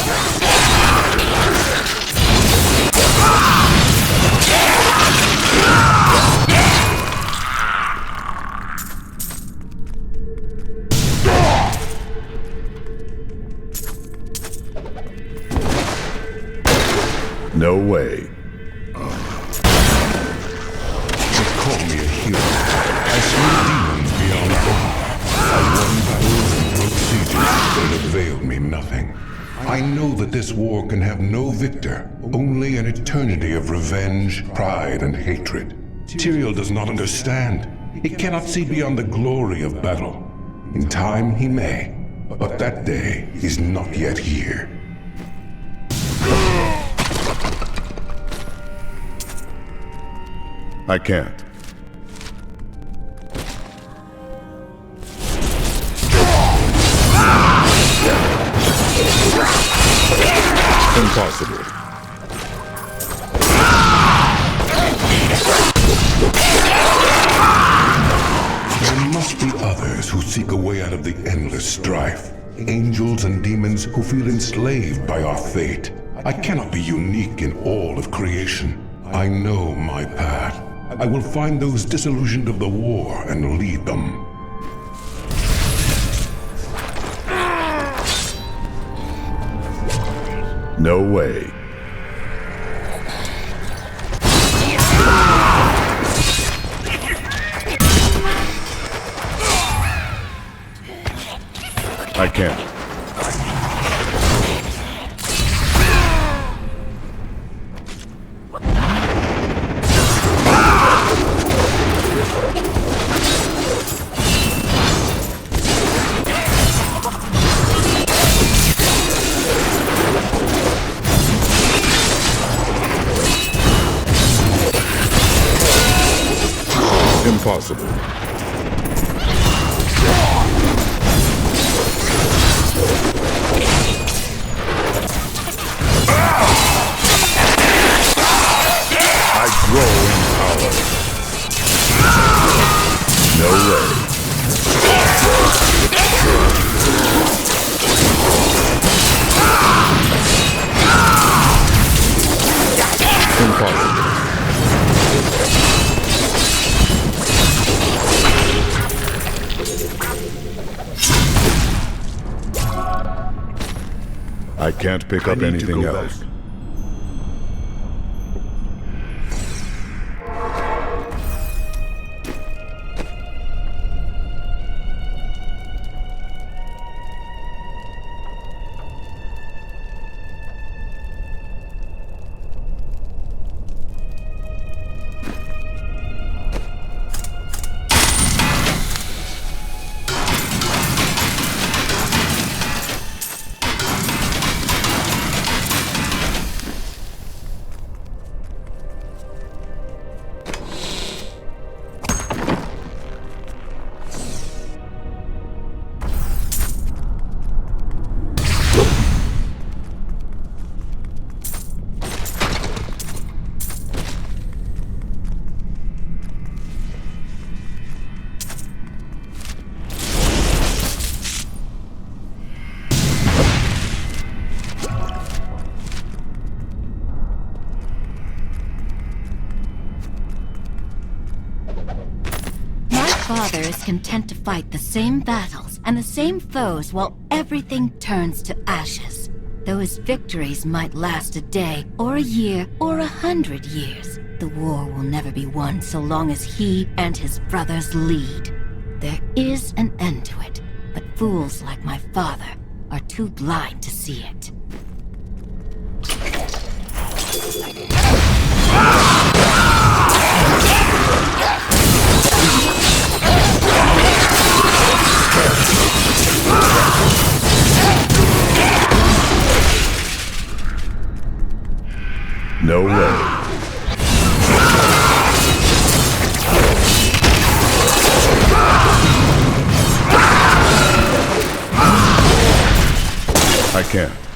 No way. Call me a hero. I slew demons beyond all. I won battles and broke sieges, but it availed me nothing. I know that this war can have no victor, only an eternity of revenge, pride, and hatred. Tyrael does not understand. He cannot see beyond the glory of battle. In time he may, but that day is not yet here. I can't. Impossible. There must be others who seek a way out of the endless strife. Angels and demons who feel enslaved by our fate. I cannot be unique in all of creation. I know my path. I will find those disillusioned of the war and lead them. No way. I can't. Impossible. I grow in power. No way. Impossible. I can't pick up anything else. father is content to fight the same battles and the same foes while everything turns to ashes. Though his victories might last a day, or a year, or 100 years, the war will never be won so long as he and his brothers lead. There is an end to it, but fools like my father are too blind to see it. No way. I can't.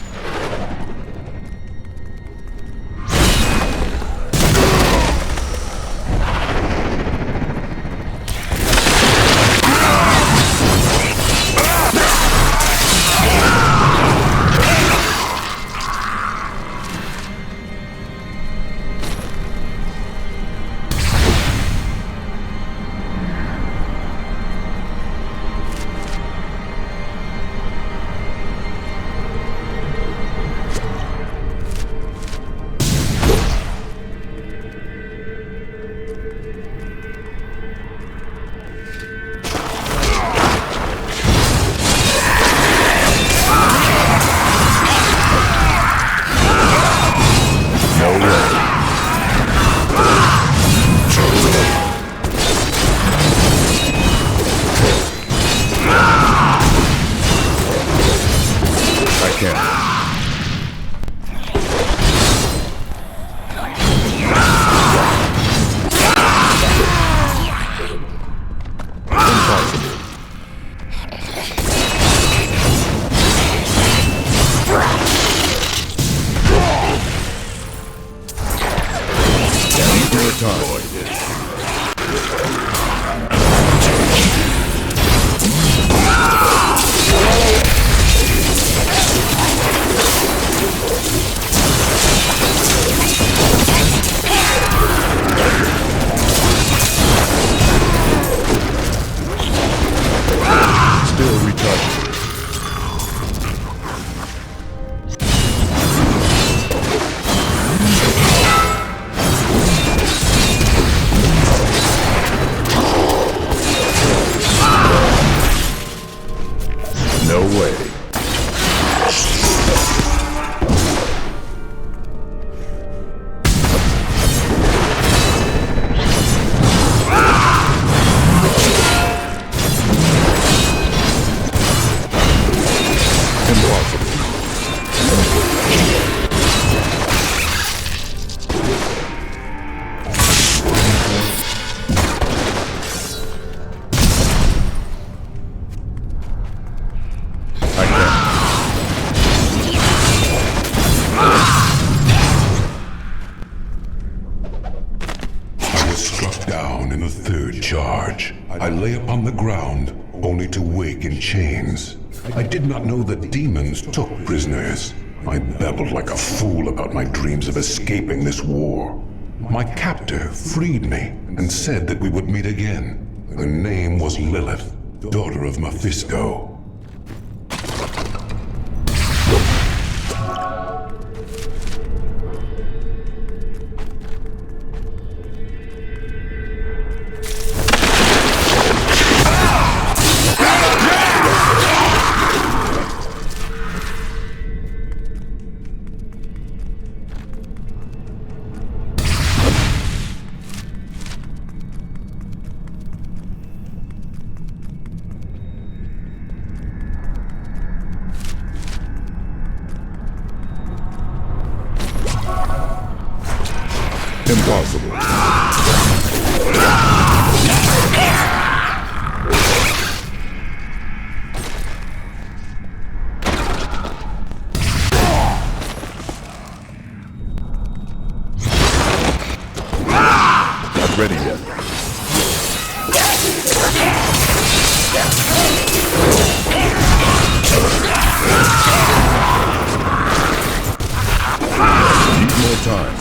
I lay upon the ground, only to wake in chains. I did not know that demons took prisoners. I babbled like a fool about my dreams of escaping this war. My captor freed me and said that we would meet again. Her name was Lilith, daughter of Mephisto. Impossible. Not ready yet. Need more time.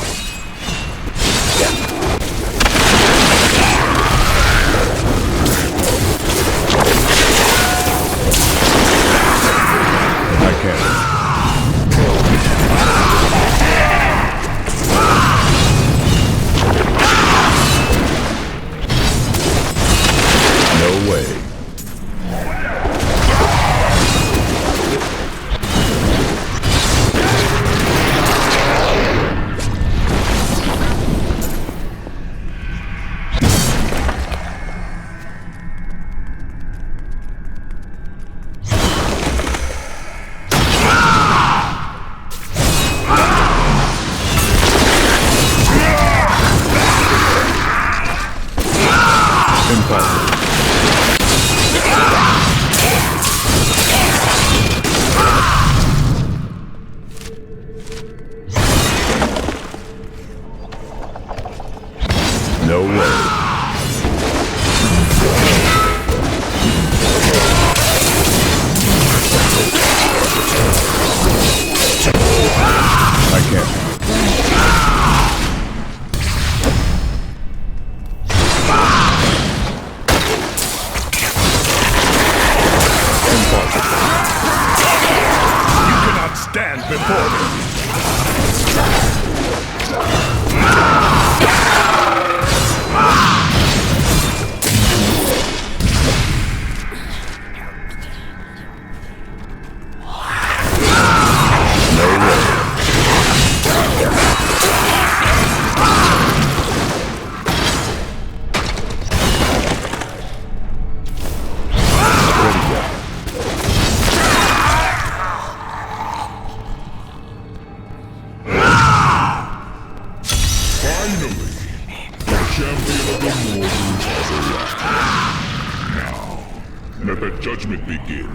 Let the judgment begin.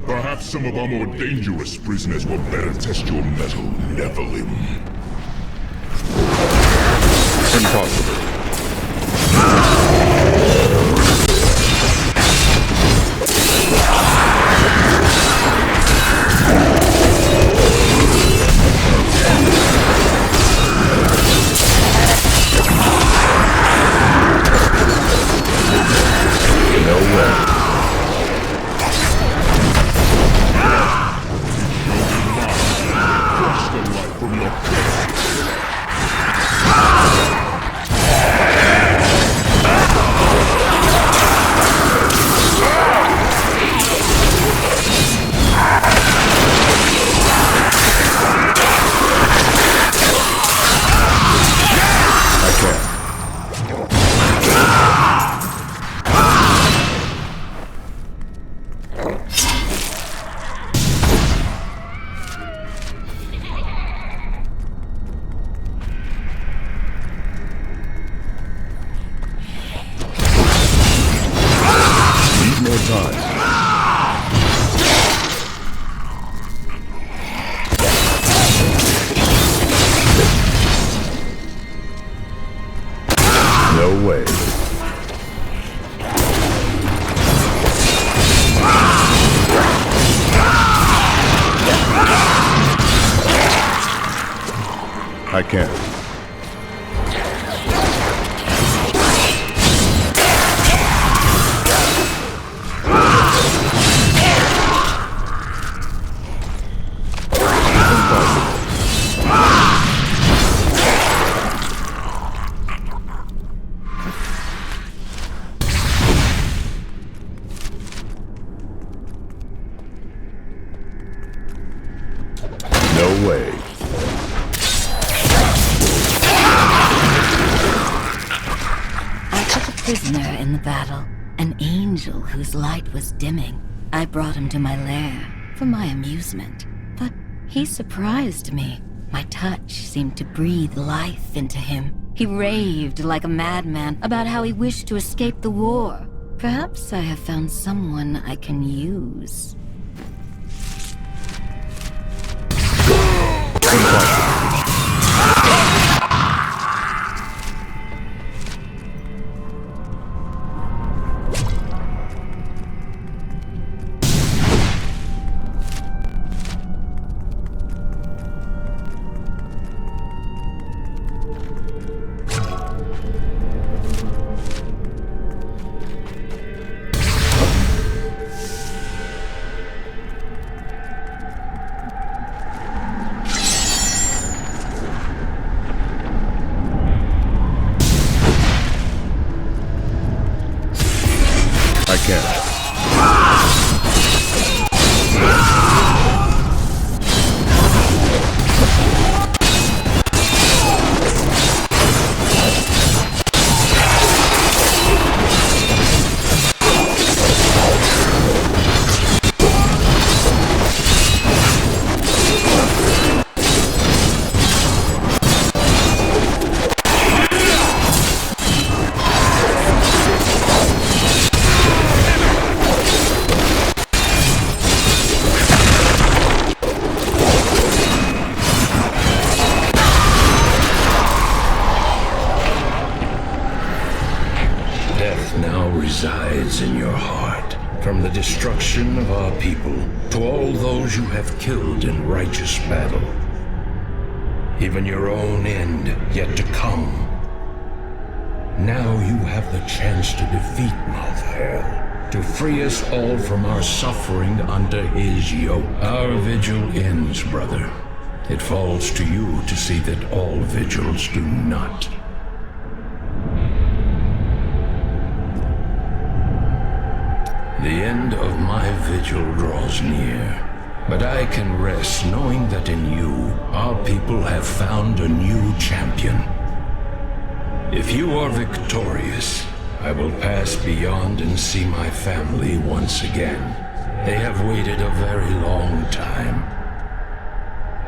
Perhaps some of our more dangerous prisoners will better test your mettle, Nephilim. Impossible. No way. Crush the light from your No way. I can't. No way. I took a prisoner in the battle, an angel whose light was dimming. I brought him to my lair for my amusement, but he surprised me. My touch seemed to breathe life into him. He raved like a madman about how he wished to escape the war. Perhaps I have found someone I can use. I can't. Resides in your heart, from the destruction of our people to all those you have killed in righteous battle. Even your own end yet to come. Now you have the chance to defeat Malthael, to free us all from our suffering under his yoke. Our vigil ends, brother. It falls to you to see that all vigils do not. end of my vigil draws near, but I can rest knowing that in you, our people have found a new champion. If you are victorious, I will pass beyond and see my family once again. They have waited a very long time.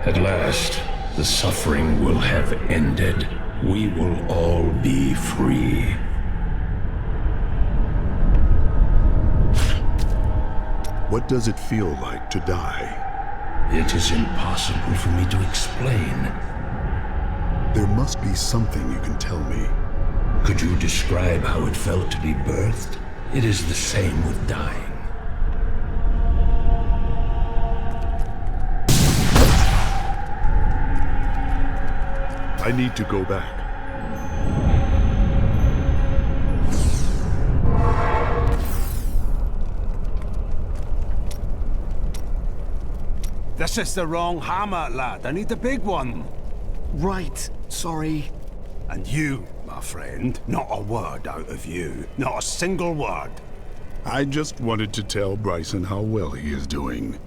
At last, the suffering will have ended. We will all be free. What does it feel like to die? It is impossible for me to explain. There must be something you can tell me. Could you describe how it felt to be birthed? It is the same with dying. I need to go back. This is the wrong hammer, lad. I need the big one. Right, sorry. And you, my friend, not a word out of you. Not a single word. I just wanted to tell Bryson how well he is doing.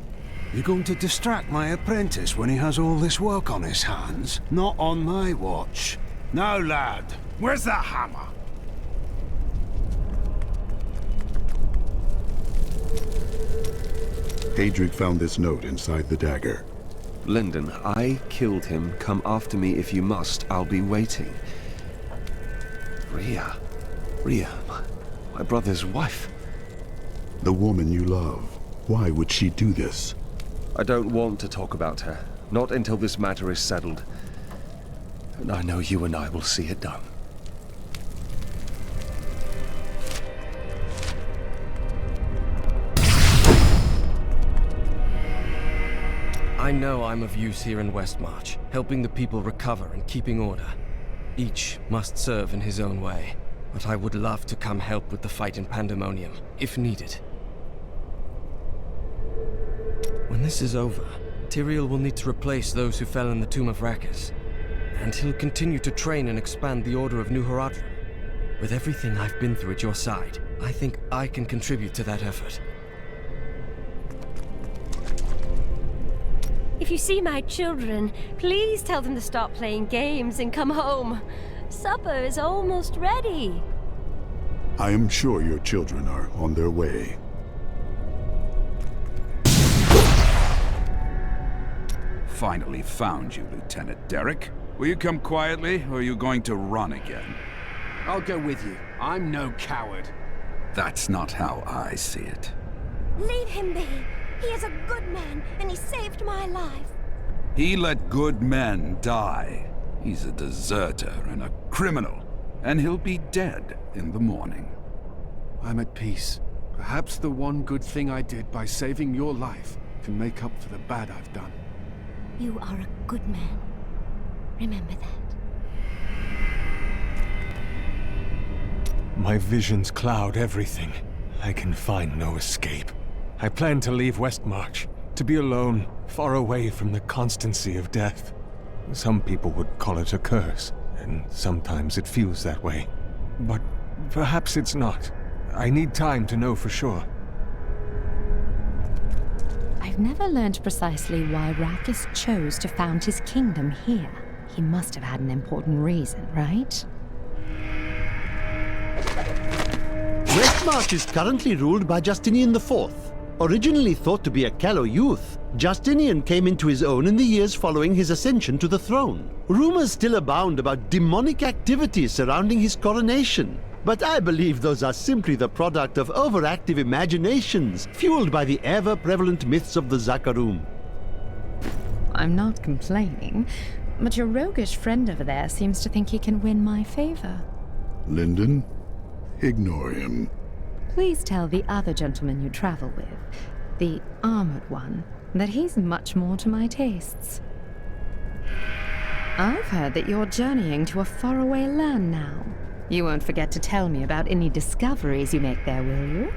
You're going to distract my apprentice when he has all this work on his hands? Not on my watch. Now, lad, where's that hammer? Adric found this note inside the dagger. Lyndon, I killed him. Come after me if you must. I'll be waiting. Rhea, my brother's wife. The woman you love. Why would she do this? I don't want to talk about her. Not until this matter is settled. And I know you and I will see it done. I know I'm of use here in Westmarch, helping the people recover and keeping order. Each must serve in his own way, but I would love to come help with the fight in Pandemonium, if needed. When this is over, Tyrael will need to replace those who fell in the Tomb of Rakkus, and he'll continue to train and expand the Order of New Horadrim. With everything I've been through at your side, I think I can contribute to that effort. If you see my children, please tell them to stop playing games and come home. Supper is almost ready. I am sure your children are on their way. Finally found you, Lieutenant Derek. Will you come quietly, or are you going to run again? I'll go with you. I'm no coward. That's not how I see it. Leave him be. He is a good man, and he saved my life. He let good men die. He's a deserter and a criminal, and he'll be dead in the morning. I'm at peace. Perhaps the one good thing I did by saving your life can make up for the bad I've done. You are a good man. Remember that. My visions cloud everything. I can find no escape. I plan to leave Westmarch, to be alone, far away from the constancy of death. Some people would call it a curse, and sometimes it feels that way. But perhaps it's not. I need time to know for sure. I've never learned precisely why Rakkus chose to found his kingdom here. He must have had an important reason, right? Westmarch is currently ruled by Justinian IV. Originally thought to be a callow youth, Justinian came into his own in the years following his ascension to the throne. Rumors still abound about demonic activities surrounding his coronation, but I believe those are simply the product of overactive imaginations fueled by the ever-prevalent myths of the Zakarum. I'm not complaining, but your roguish friend over there seems to think he can win my favor. Lyndon? Ignore him. Please tell the other gentleman you travel with, the armored one, that he's much more to my tastes. I've heard that you're journeying to a faraway land now. You won't forget to tell me about any discoveries you make there, will you?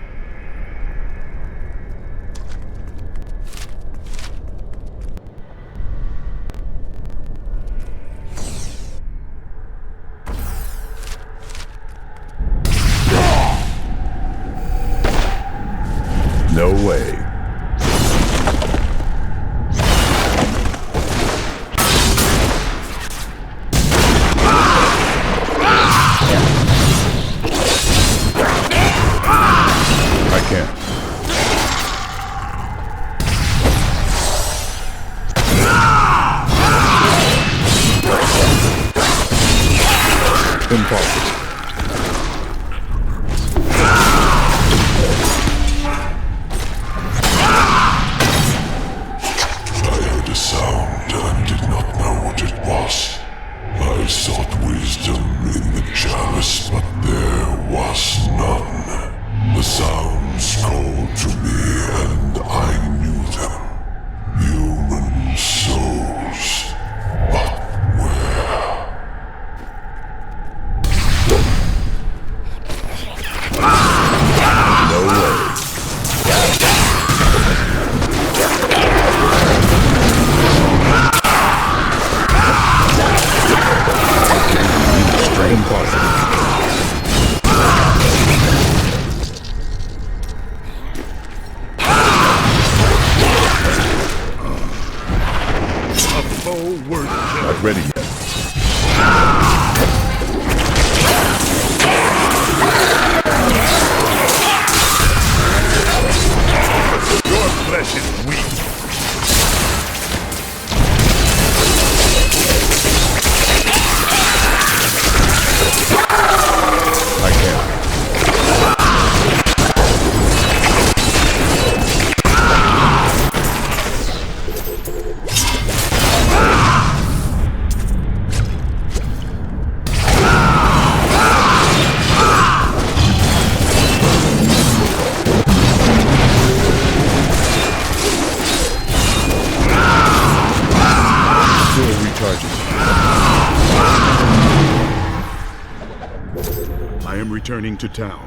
Impossible. I heard a sound and did not know what it was. I sought wisdom in the chalice, but there was none. The sounds called to me and I knew them. Human souls. But where? No way. Straight impossible. Not ready yet. Your flesh is weak. I can't. I am returning to town.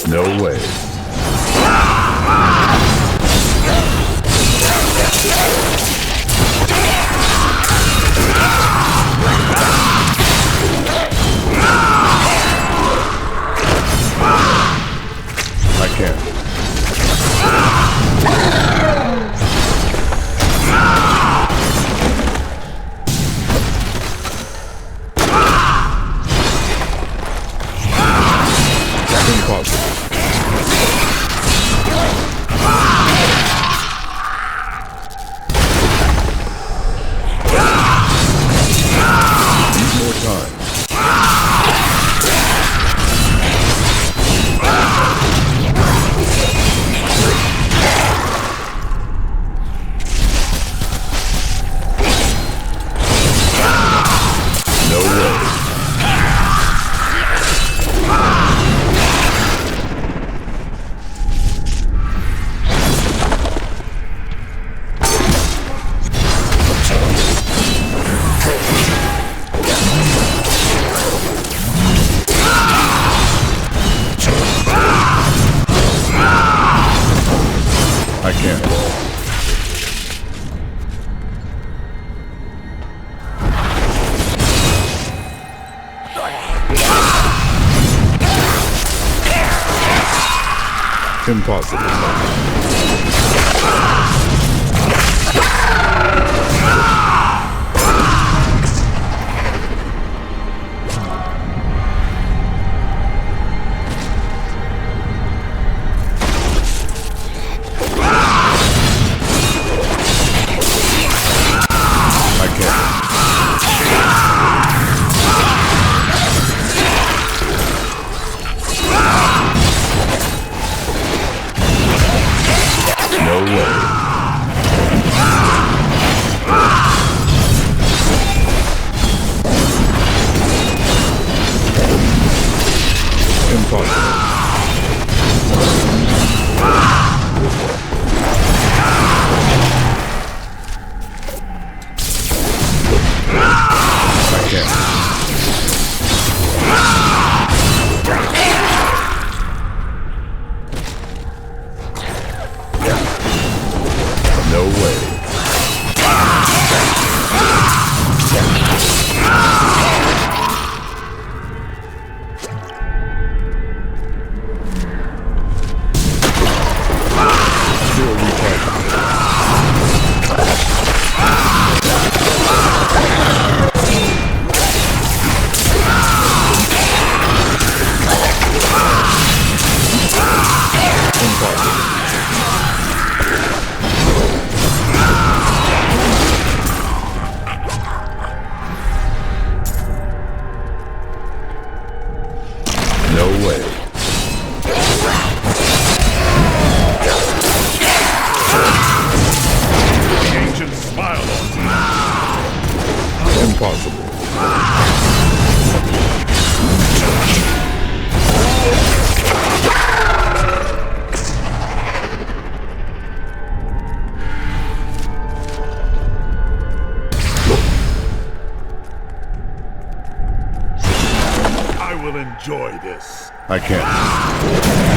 No way. I can't. That's impossible. Need more time. No way. I can't. Impossible. I can't. No way. this. I can't.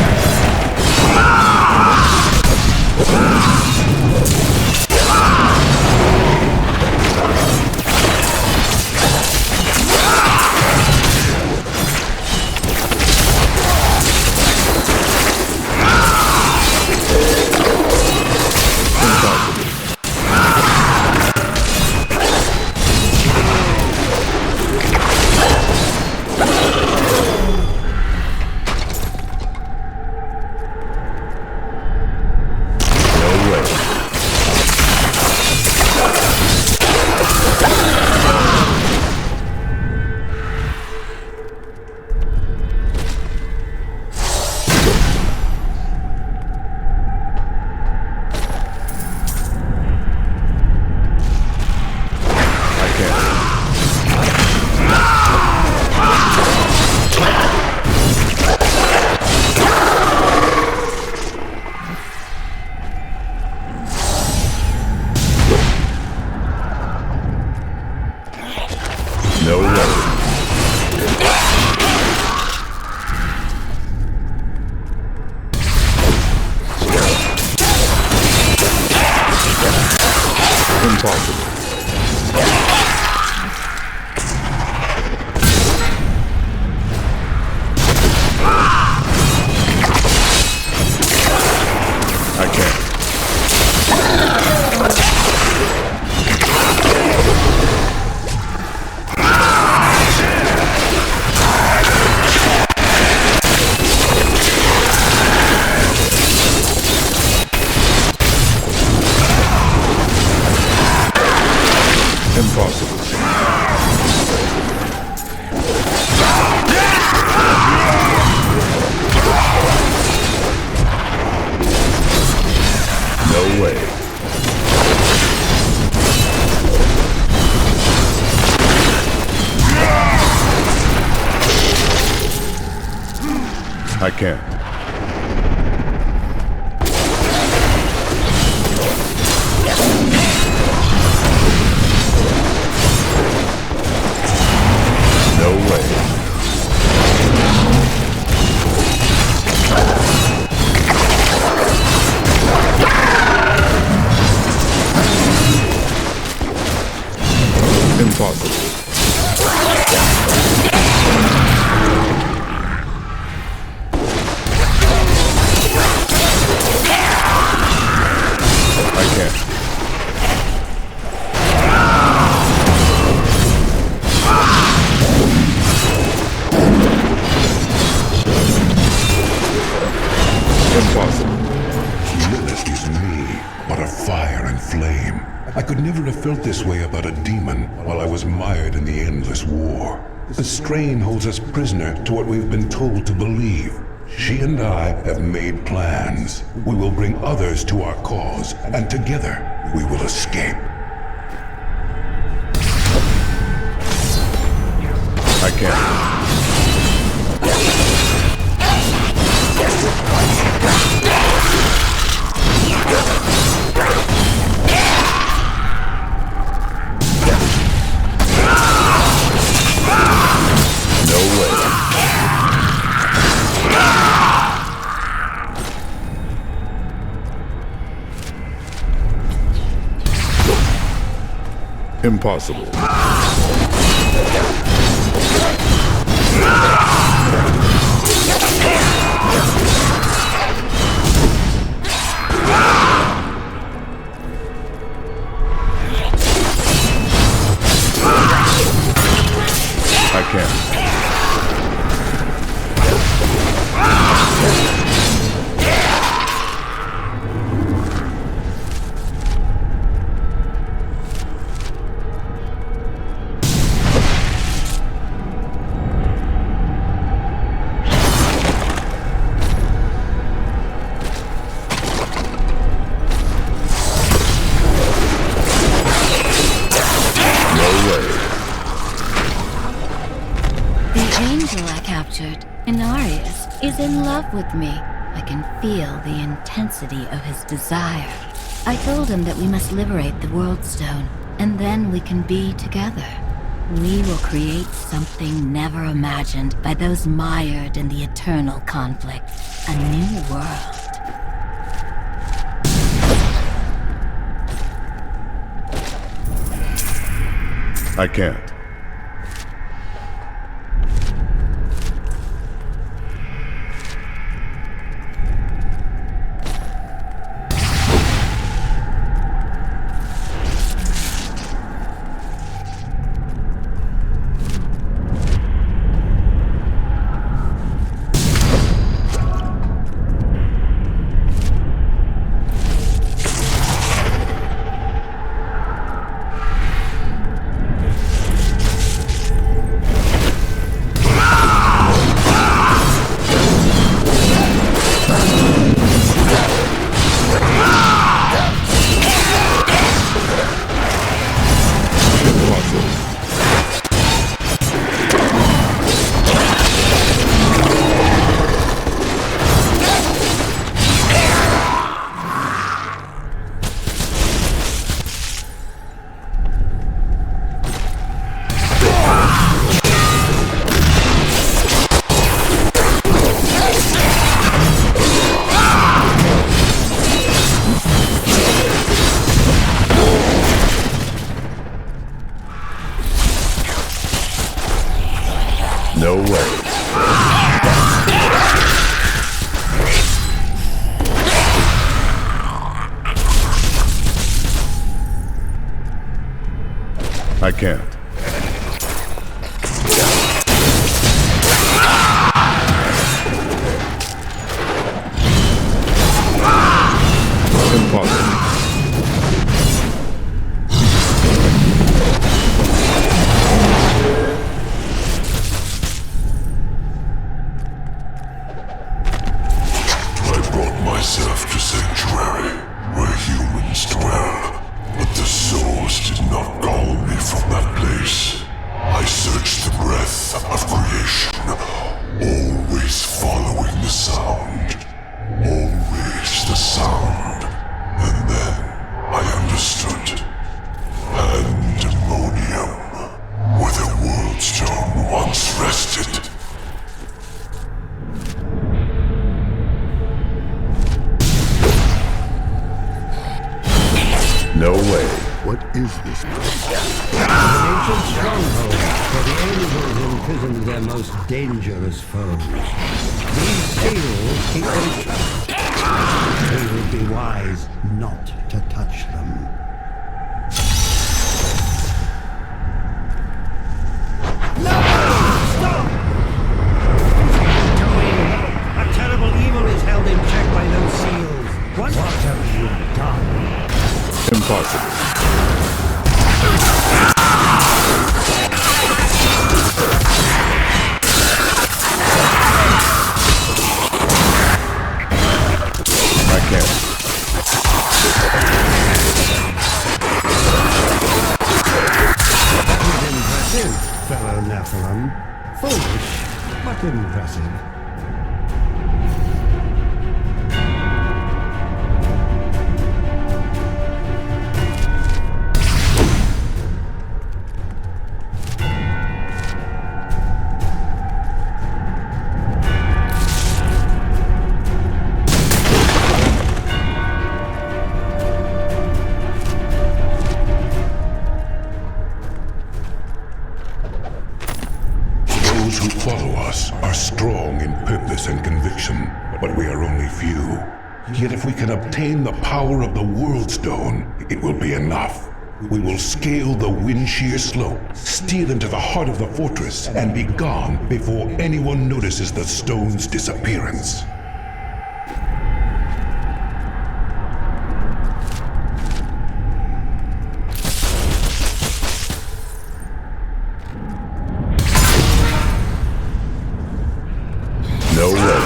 I can't. No way. Impossible. Felt this way about a demon while I was mired in the endless war. The strain holds us prisoner to what we've been told to believe. She and I have made plans. We will bring others to our cause, and together we will escape. I can't. Impossible. I can't. Is in love with me. I can feel the intensity of his desire. I told him that we must liberate the World Stone, and then we can be together. We will create something never imagined by those mired in the eternal conflict. A new world. I can't. No way. I can't. Impossible. Myself to Sanctuary, where humans dwell, but the souls did not call me from that place. I searched the breath of creation, always following the sound. Always the sound. And then I understood. Pandemonium, where the world stone once rested. No way. What is this place? An ancient stronghold where the angels imprison their most dangerous foes. These seals keep them shut. We would be wise not to touch them. No! Stop! A terrible evil is held in check by those seals. What have you done? Impossible. I can't. That was impressive, fellow Nephilim. Foolish, but impressive. And conviction, but we are only few. Yet if we can obtain the power of the World Stone, it will be enough. We will scale the wind-sheer slope, steal into the heart of the fortress, and be gone before anyone notices the stone's disappearance. No way.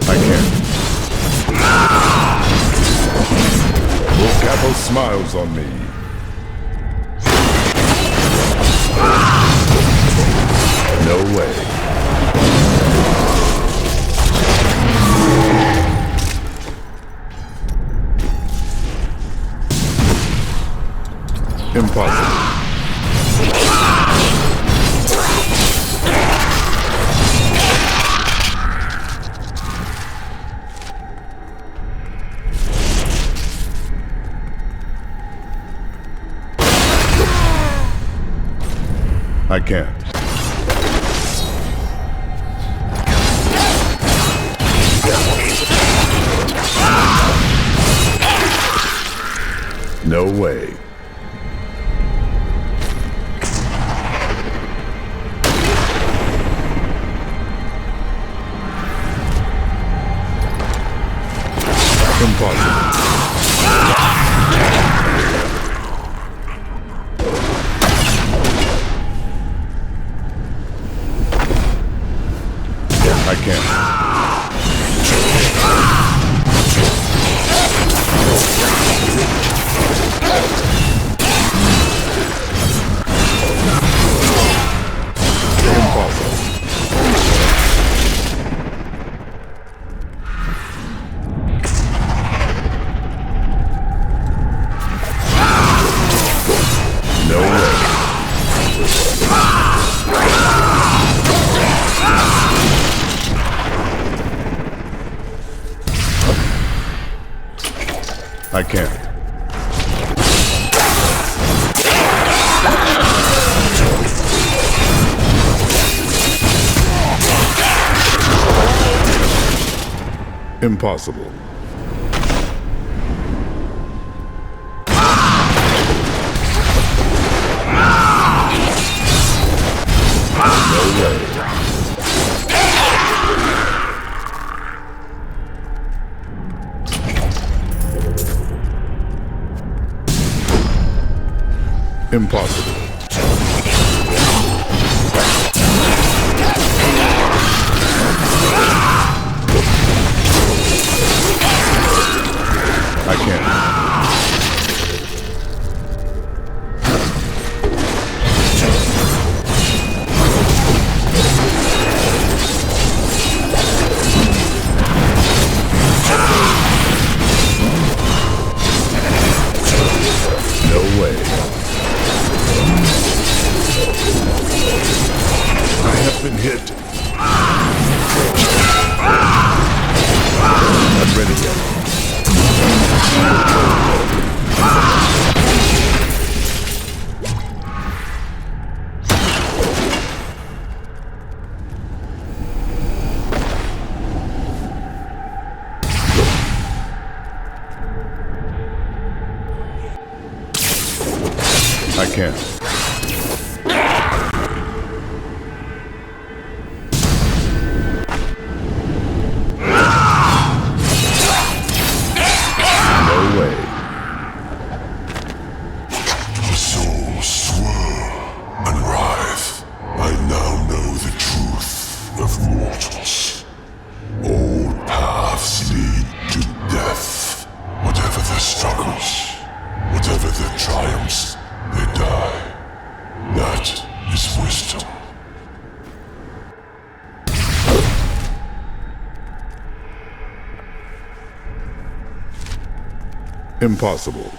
I can't. Capo smiles on me. No way. Impossible. I can't. No way. Impossible. I can't. Impossible. No way. I can't. Impossible. No way. Impossible. I can't. No way. I have been hit. Not ready yet. I can't. No way. The souls swirl and writhe. I now know the truth of mortals. All paths lead to death. Whatever the struggles, whatever the triumphs, they die. That is wisdom. Impossible.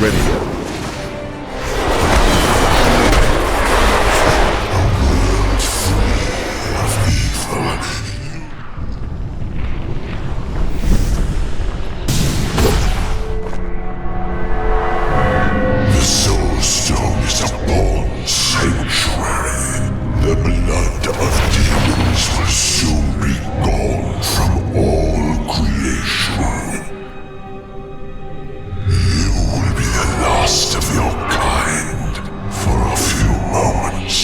ready yet. The Soul Stone is a born sanctuary. The blood of demons will soon be gone from all creation. You will be the last of your kind for a few moments.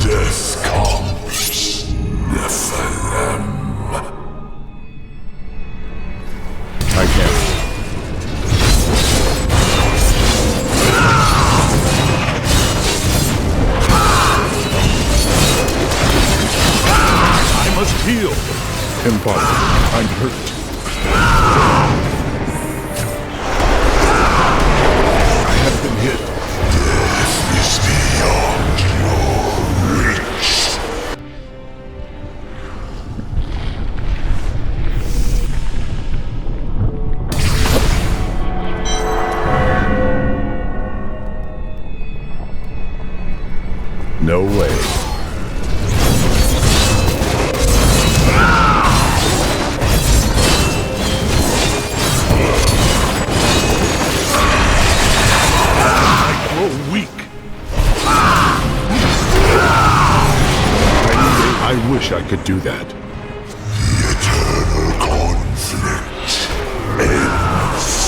Death comes, Nephilim. I can't. I must heal. Impossible. I'm hurt. I have been hit. Death is beyond your reach. No way. I grow weak. I wish I could do that. The eternal conflict ends.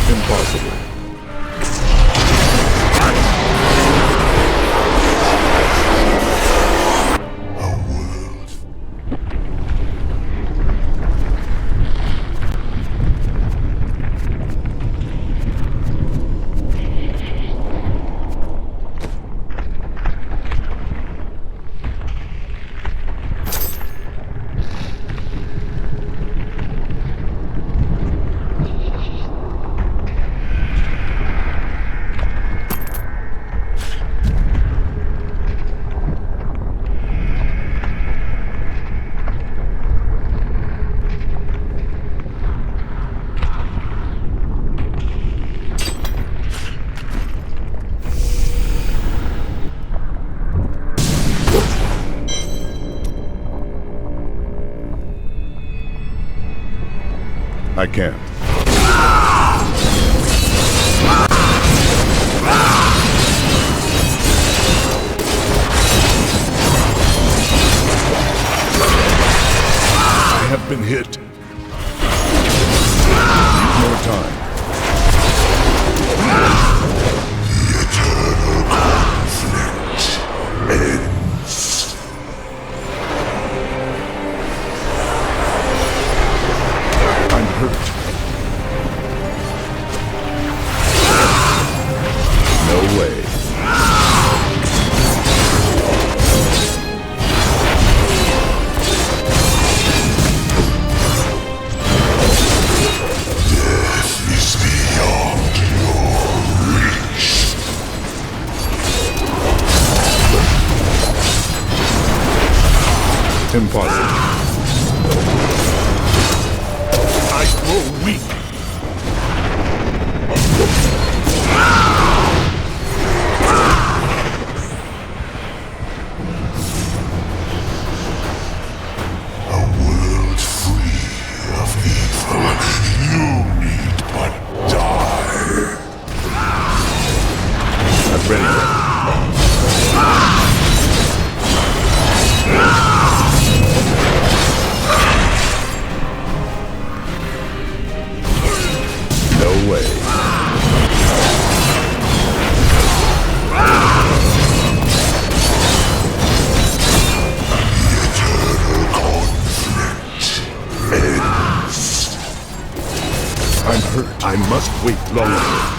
Impossible. I can't. I have been hit. Need more time. The eternal conflict ends. I'm hurt. No way. Death is beyond your reach. Impossible. I grow weak. A world free of evil. You need but die. I'm ready. No way. I'm hurt. I must wait longer.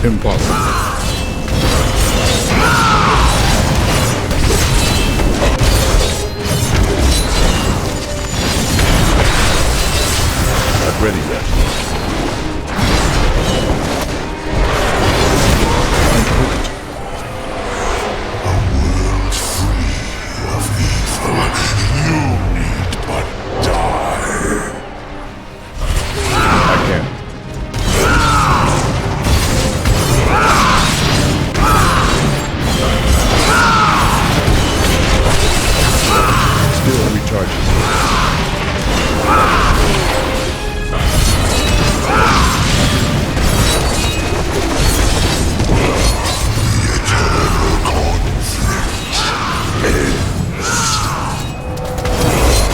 Impossible. Not ready yet. I'm hurt. A world free of evil. You need but die. I can't. Still recharging.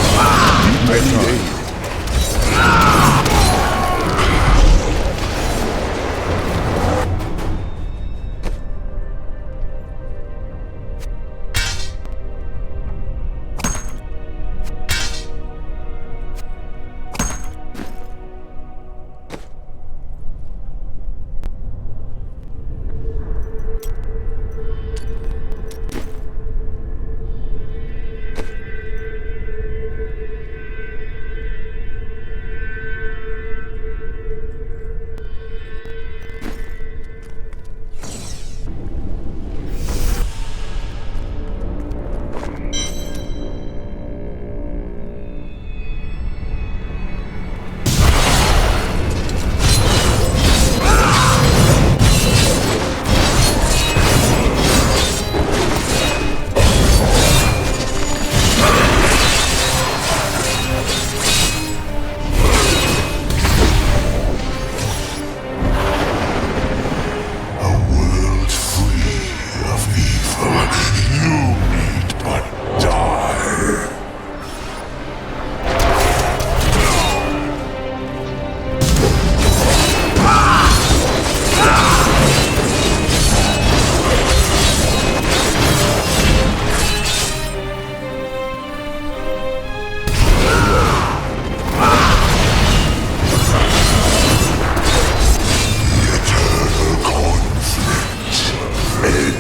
I need aid.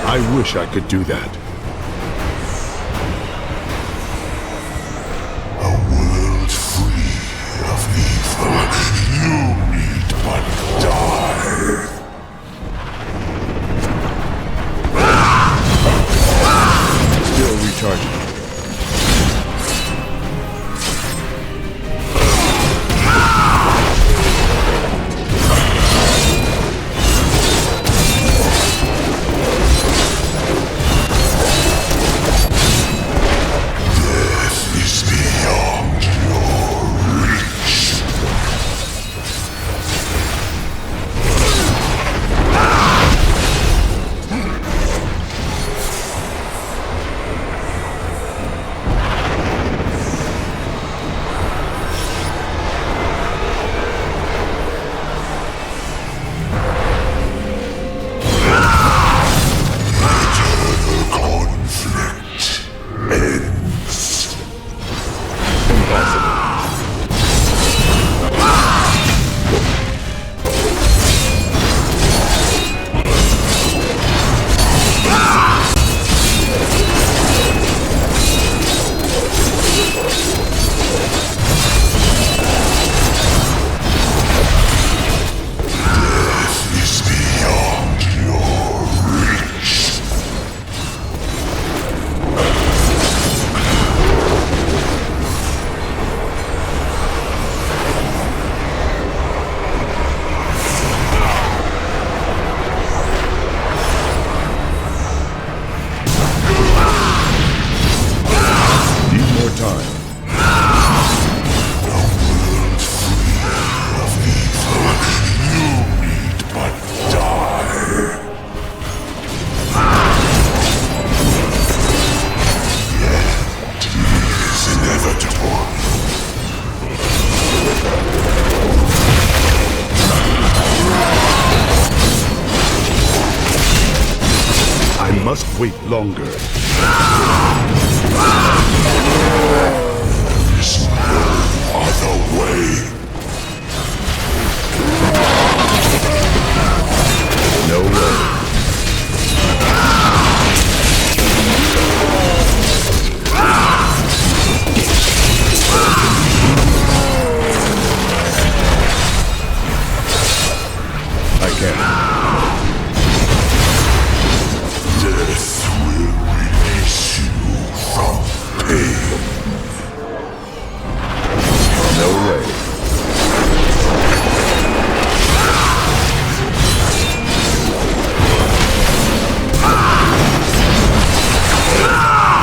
I wish I could do that. A world free of evil. You need but die. Still recharging. wait longer. There's no other way. No way. I can't. Death will release you from pain. No way.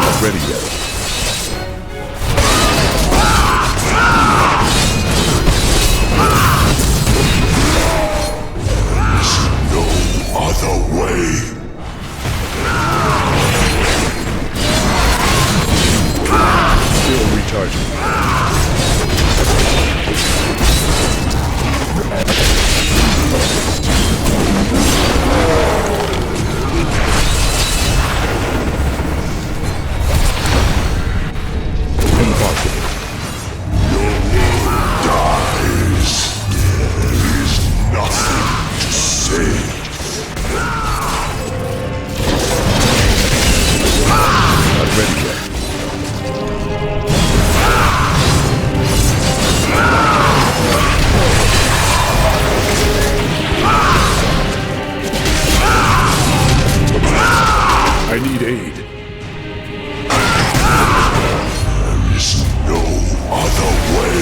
Not ready yet. There's no other way. Still recharging. Impossible. Your world dies. There is nothing to save. Not ready yet. I need aid. There is no other way.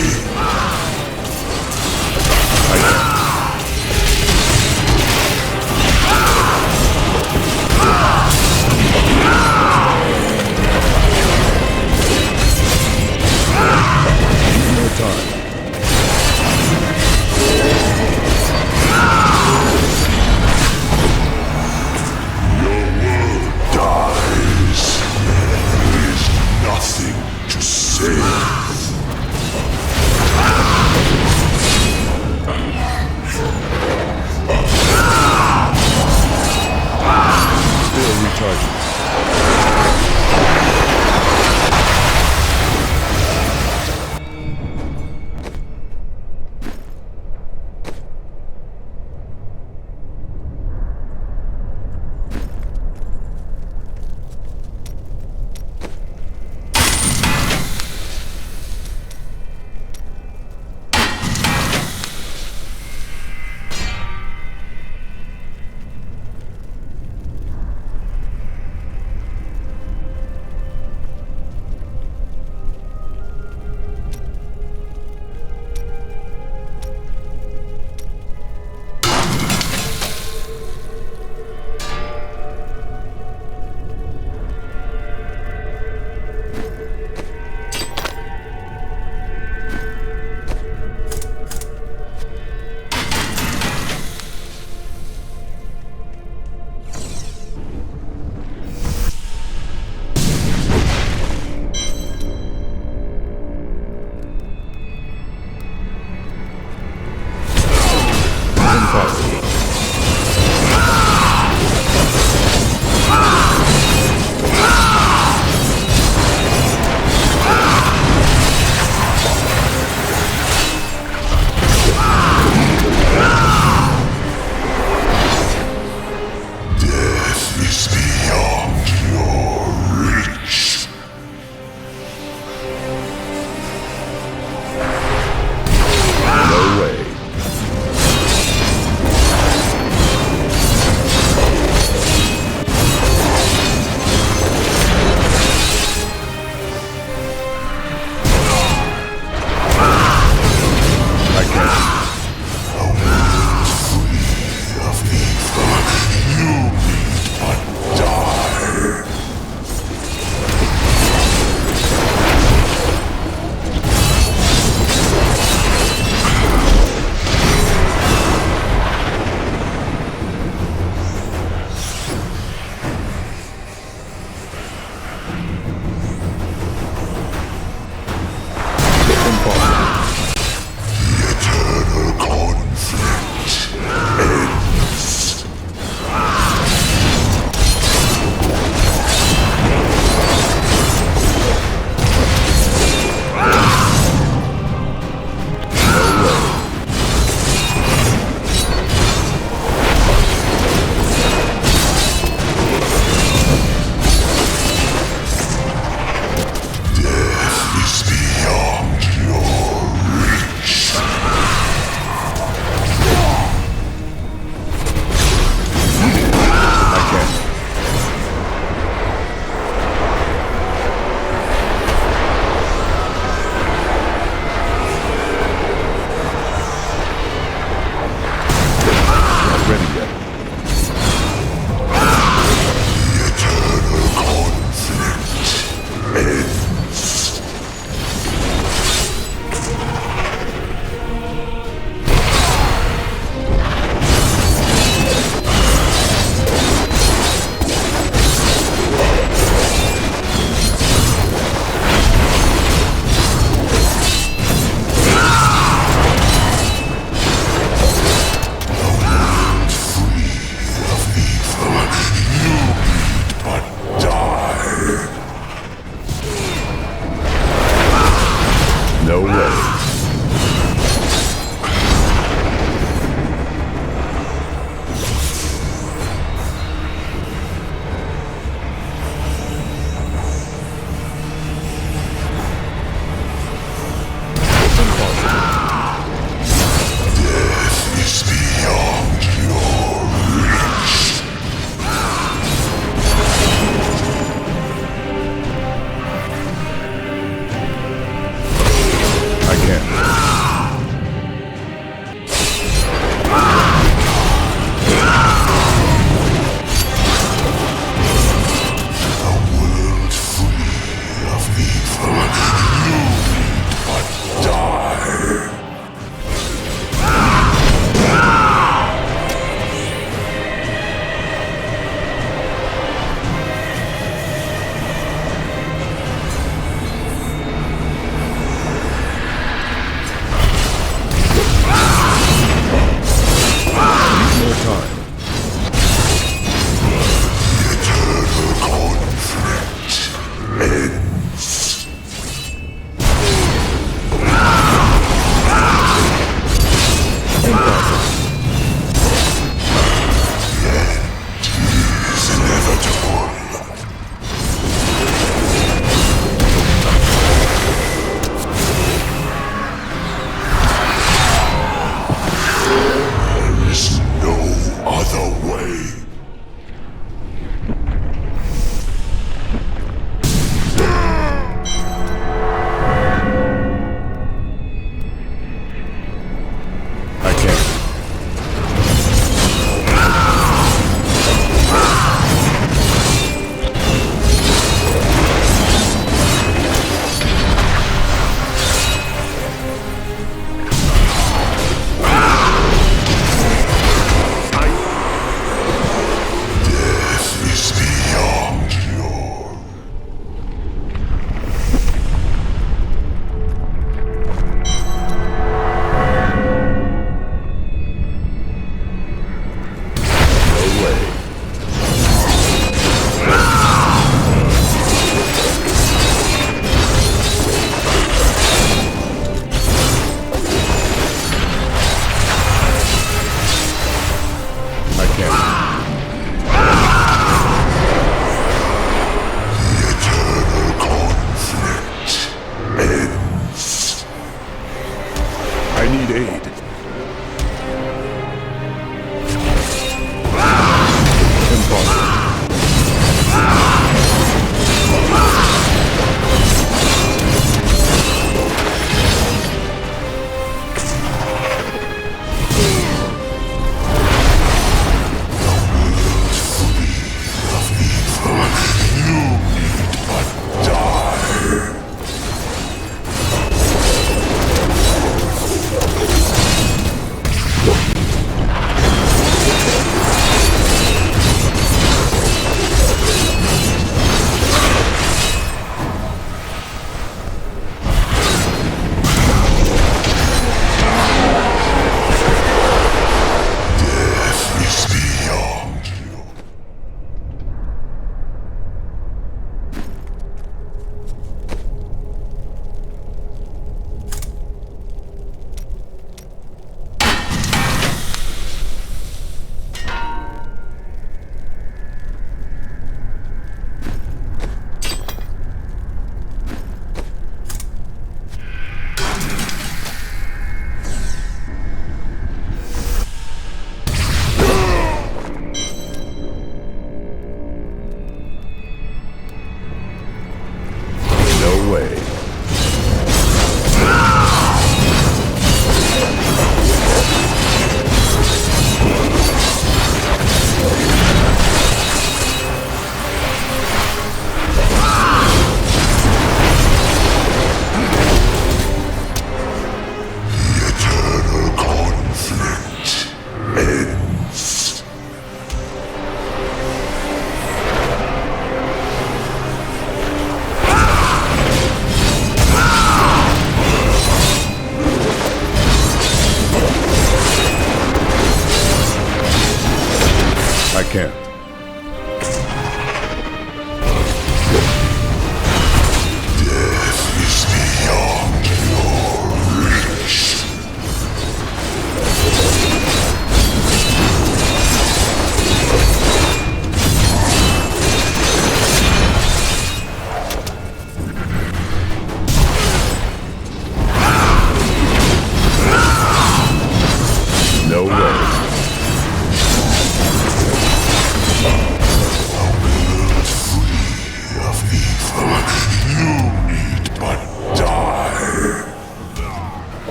No time. Your world dies. There is nothing to save. Still recharging. again.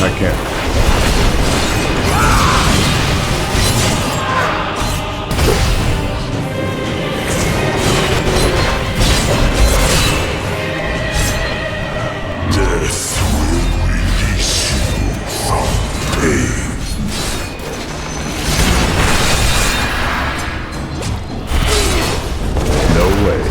I can't. Death will release you from pain. No way.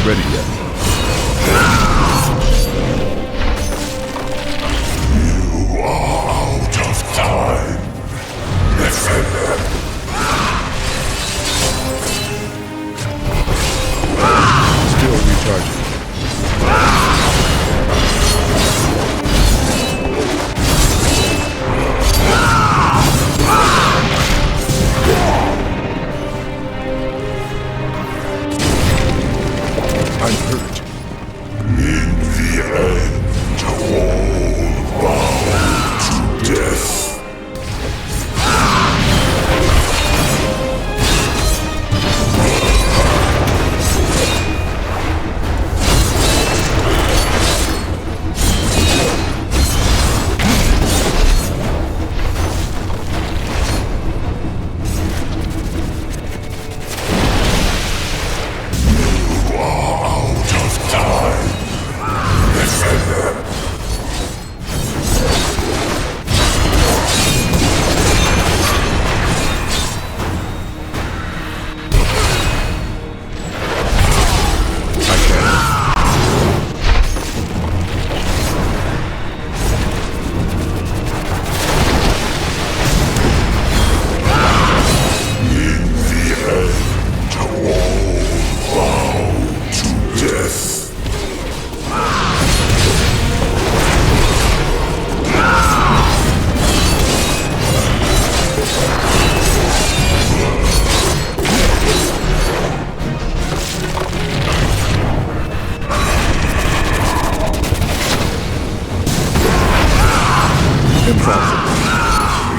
Ready yet. You are out of time. Still recharging. I'm hurt. In the end, all bound to death.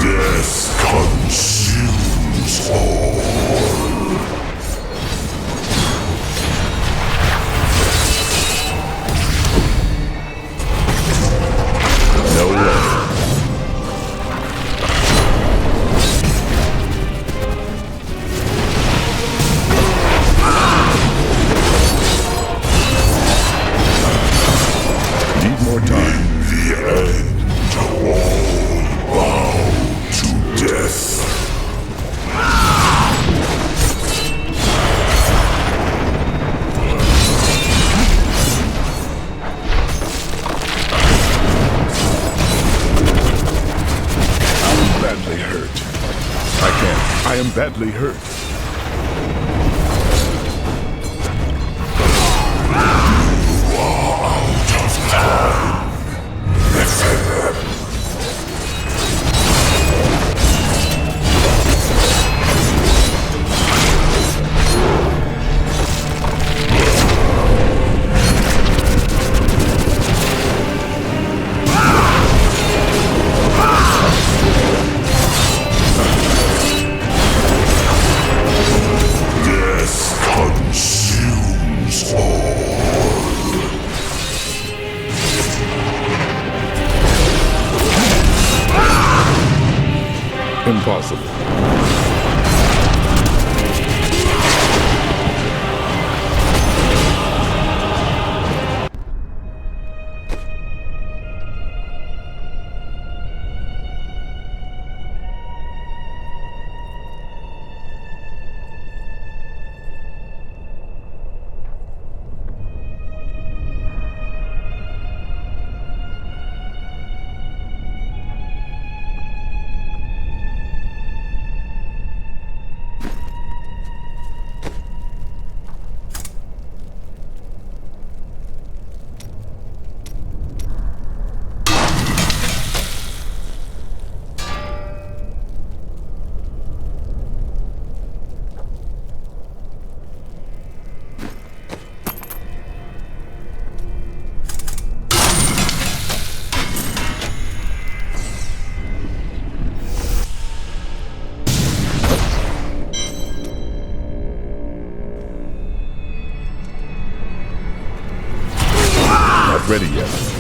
Death consumes all. No way. Need more time. In the end, all bound to death. I'm badly hurt. I can't. I am badly hurt. You are out of time. Death consumes all. Impossible. ready yet.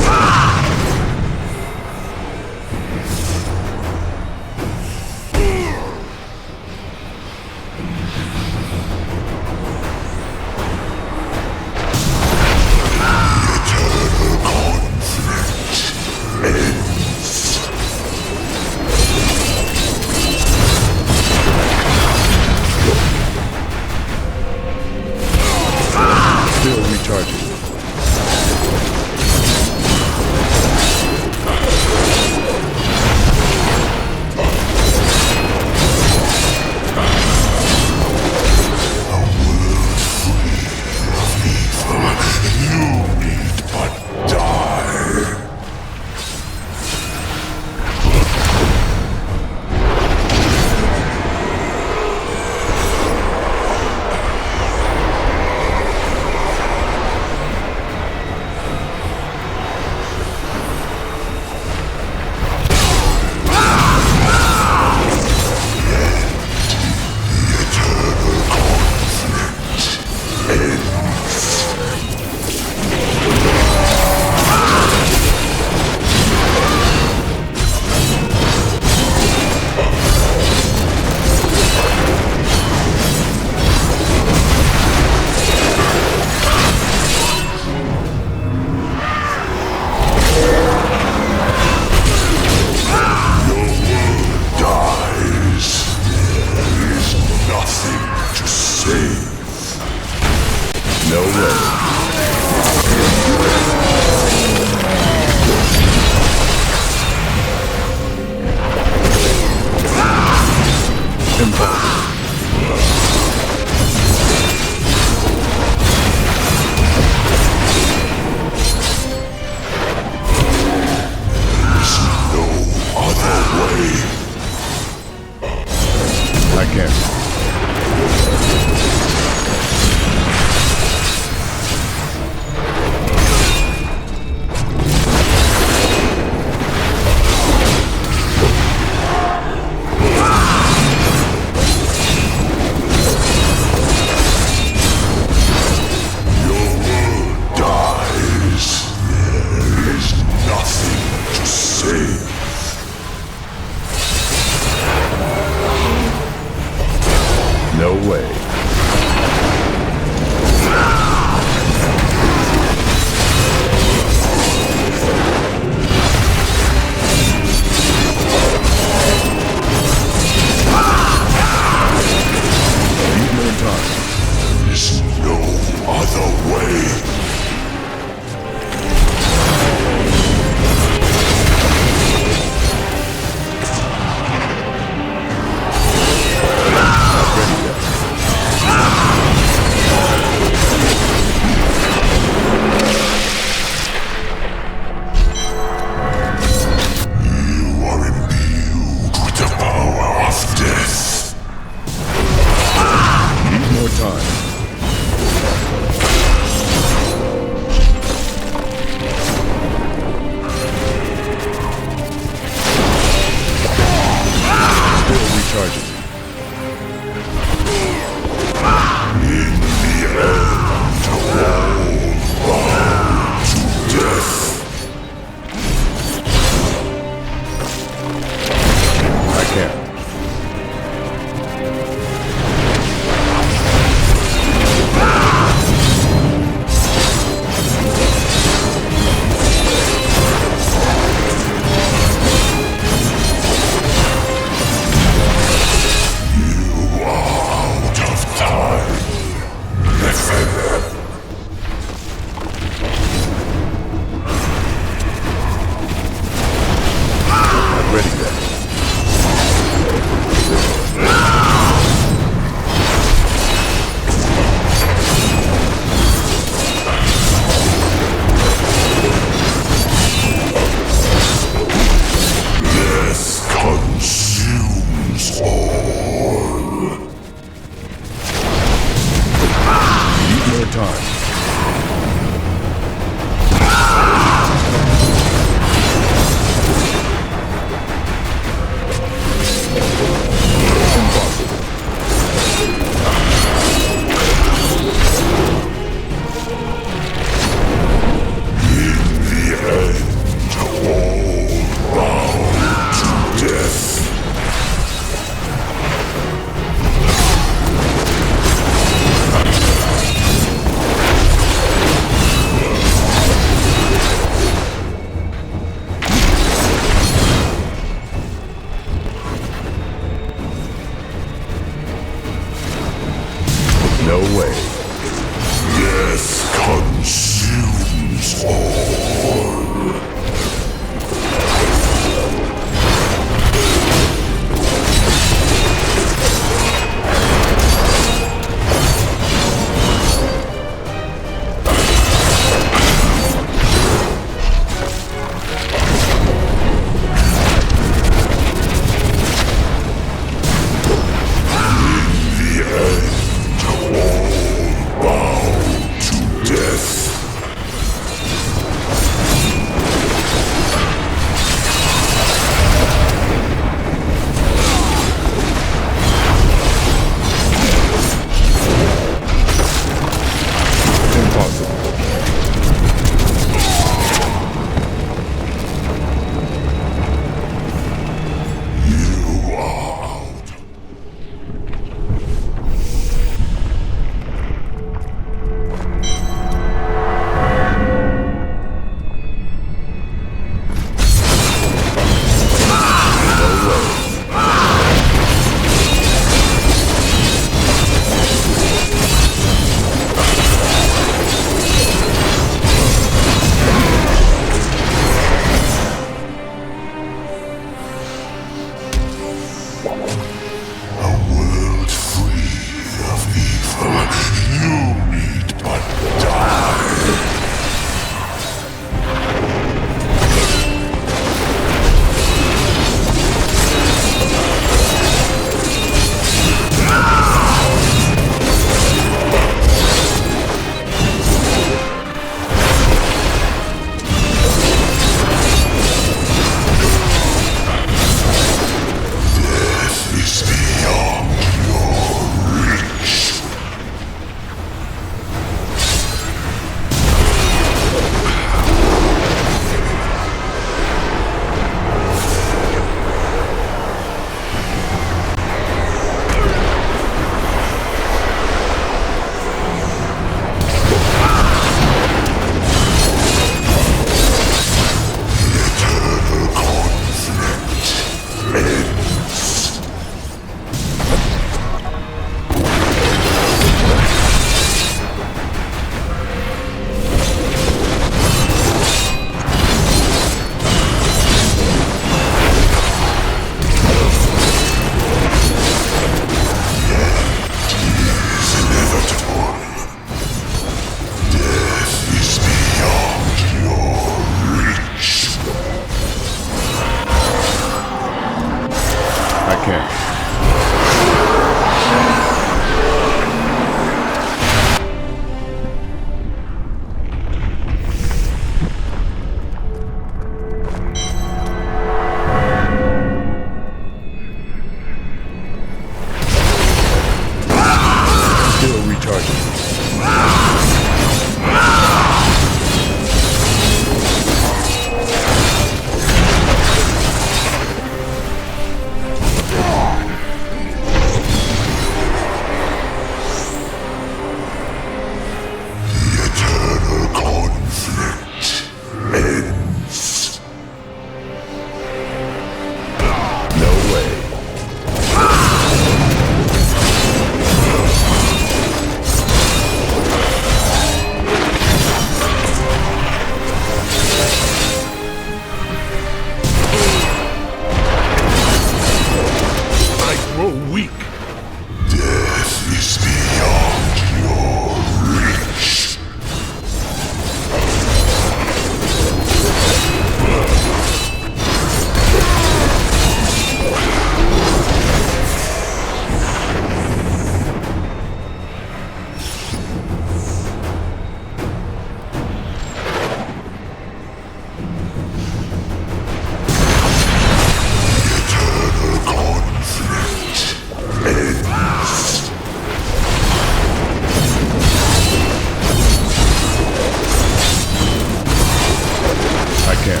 can.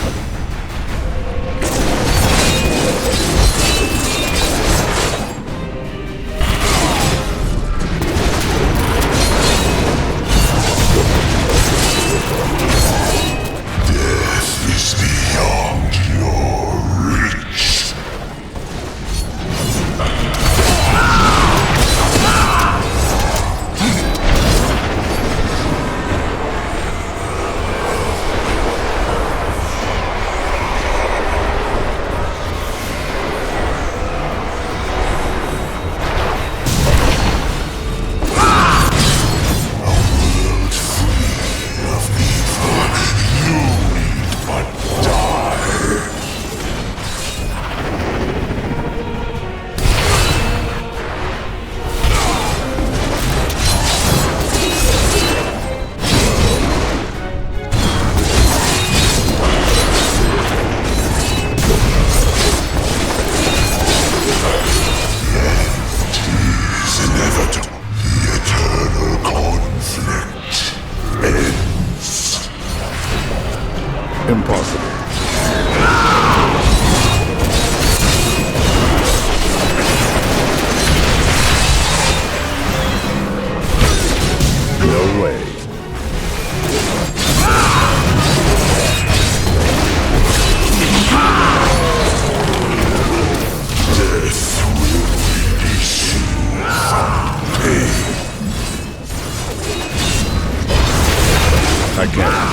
Death is beyond your reach. Impossible. No way. Death will release you from pain. I can't.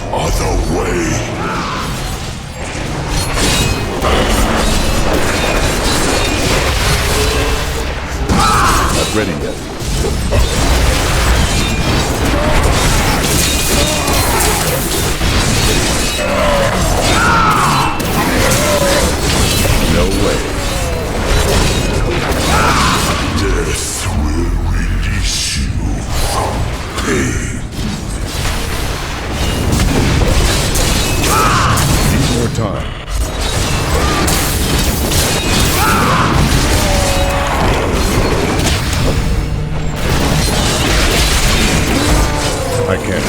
Other way. Not ready yet. No way. Death will release you from pain. Need more time. I can't.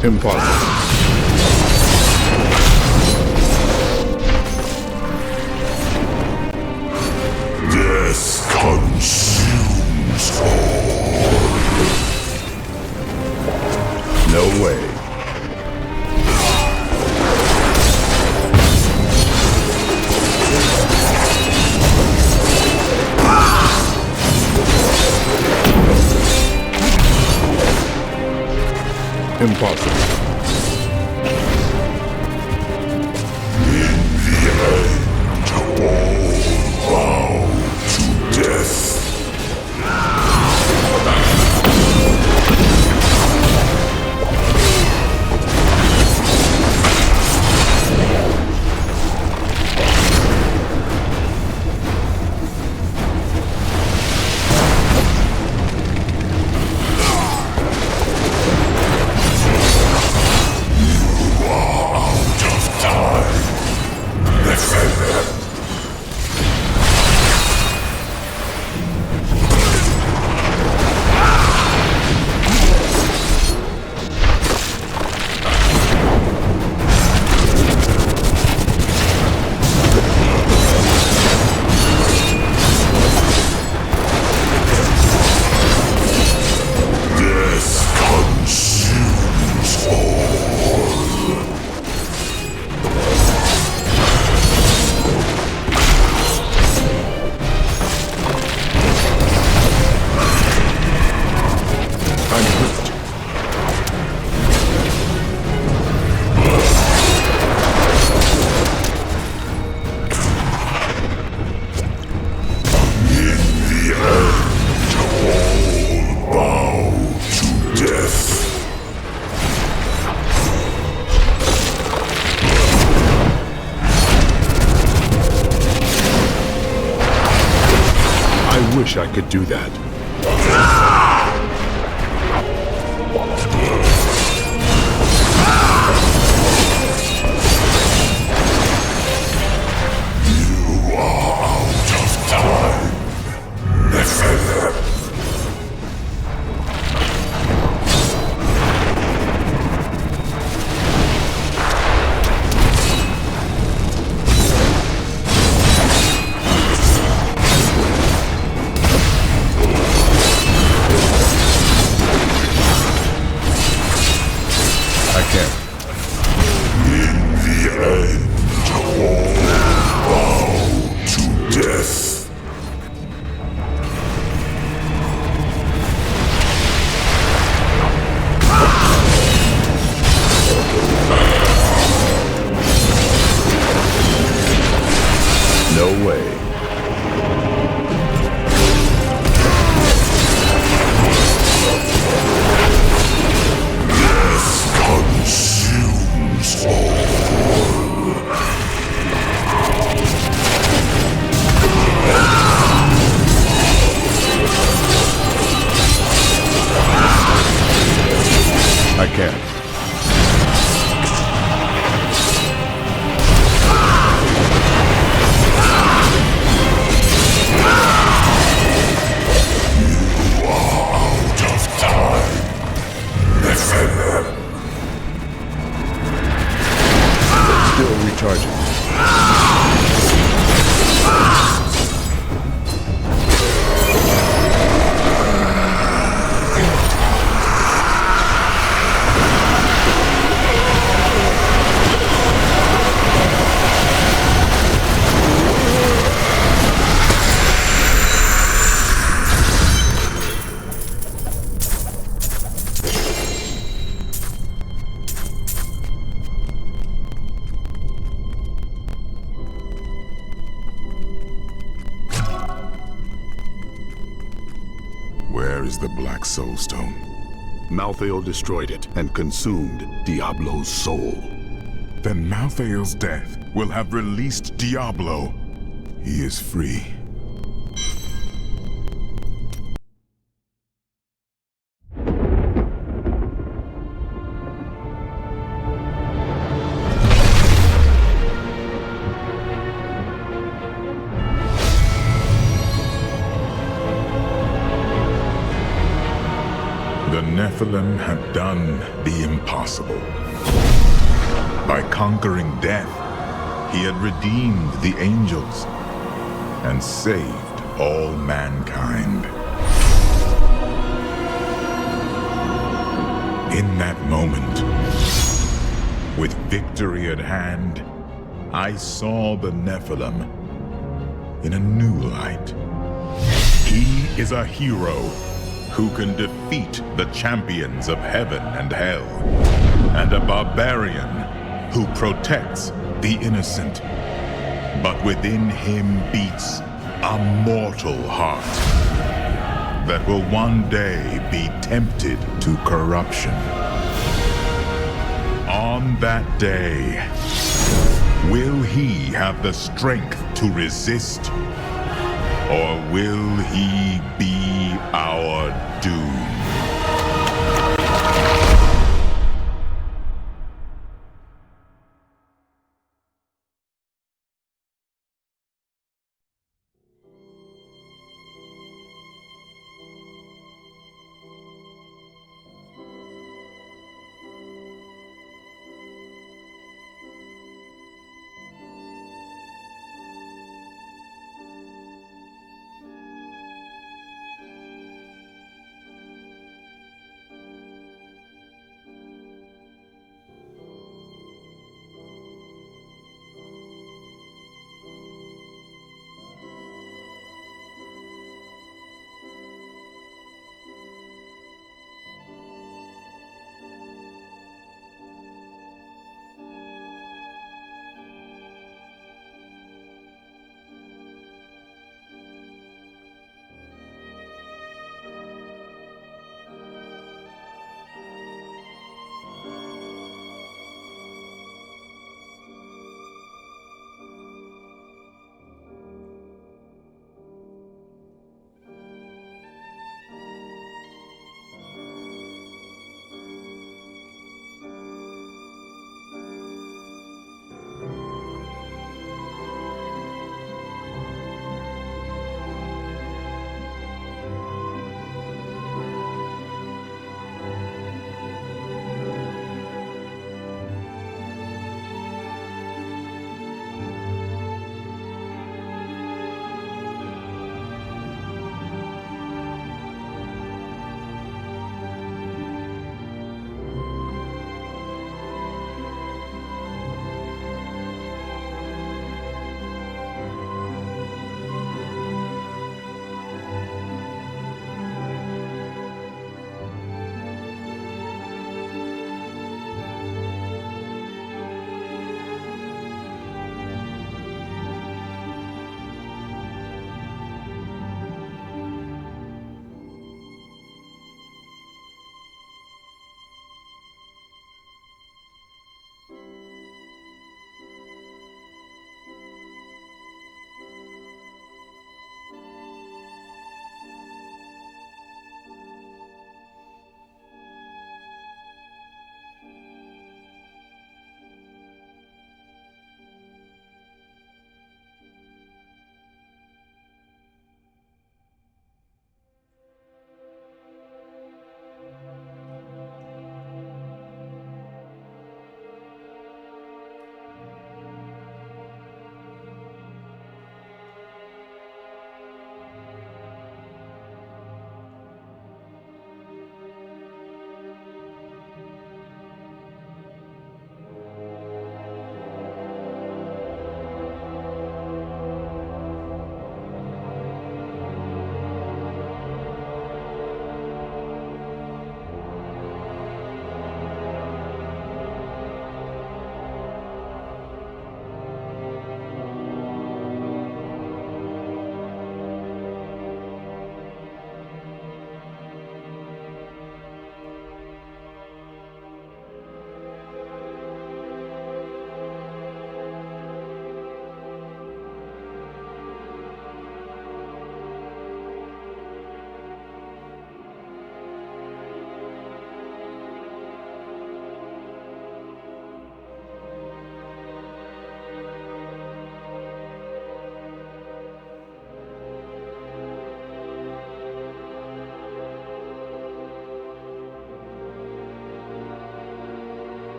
Impossible. Death consumes all. No way. Impossible. In the end, all bow to death. unhurt. I wish I could do that. You are out of time, Nephilim. No way. Death consumes all. I can't. Still recharging. Where is the Black Soul Stone? Malthael destroyed it and consumed Diablo's soul. Then Malthael's death will have released Diablo. He is free. The Nephilim had done the impossible. By conquering death, he had redeemed the angels and saved all mankind. In that moment, with victory at hand, I saw the Nephilim in a new light. He is a hero who can defeat the champions of heaven and hell, and a barbarian who protects the innocent. But within him beats a mortal heart that will one day be tempted to corruption. On that day, will he have the strength to resist, or will he be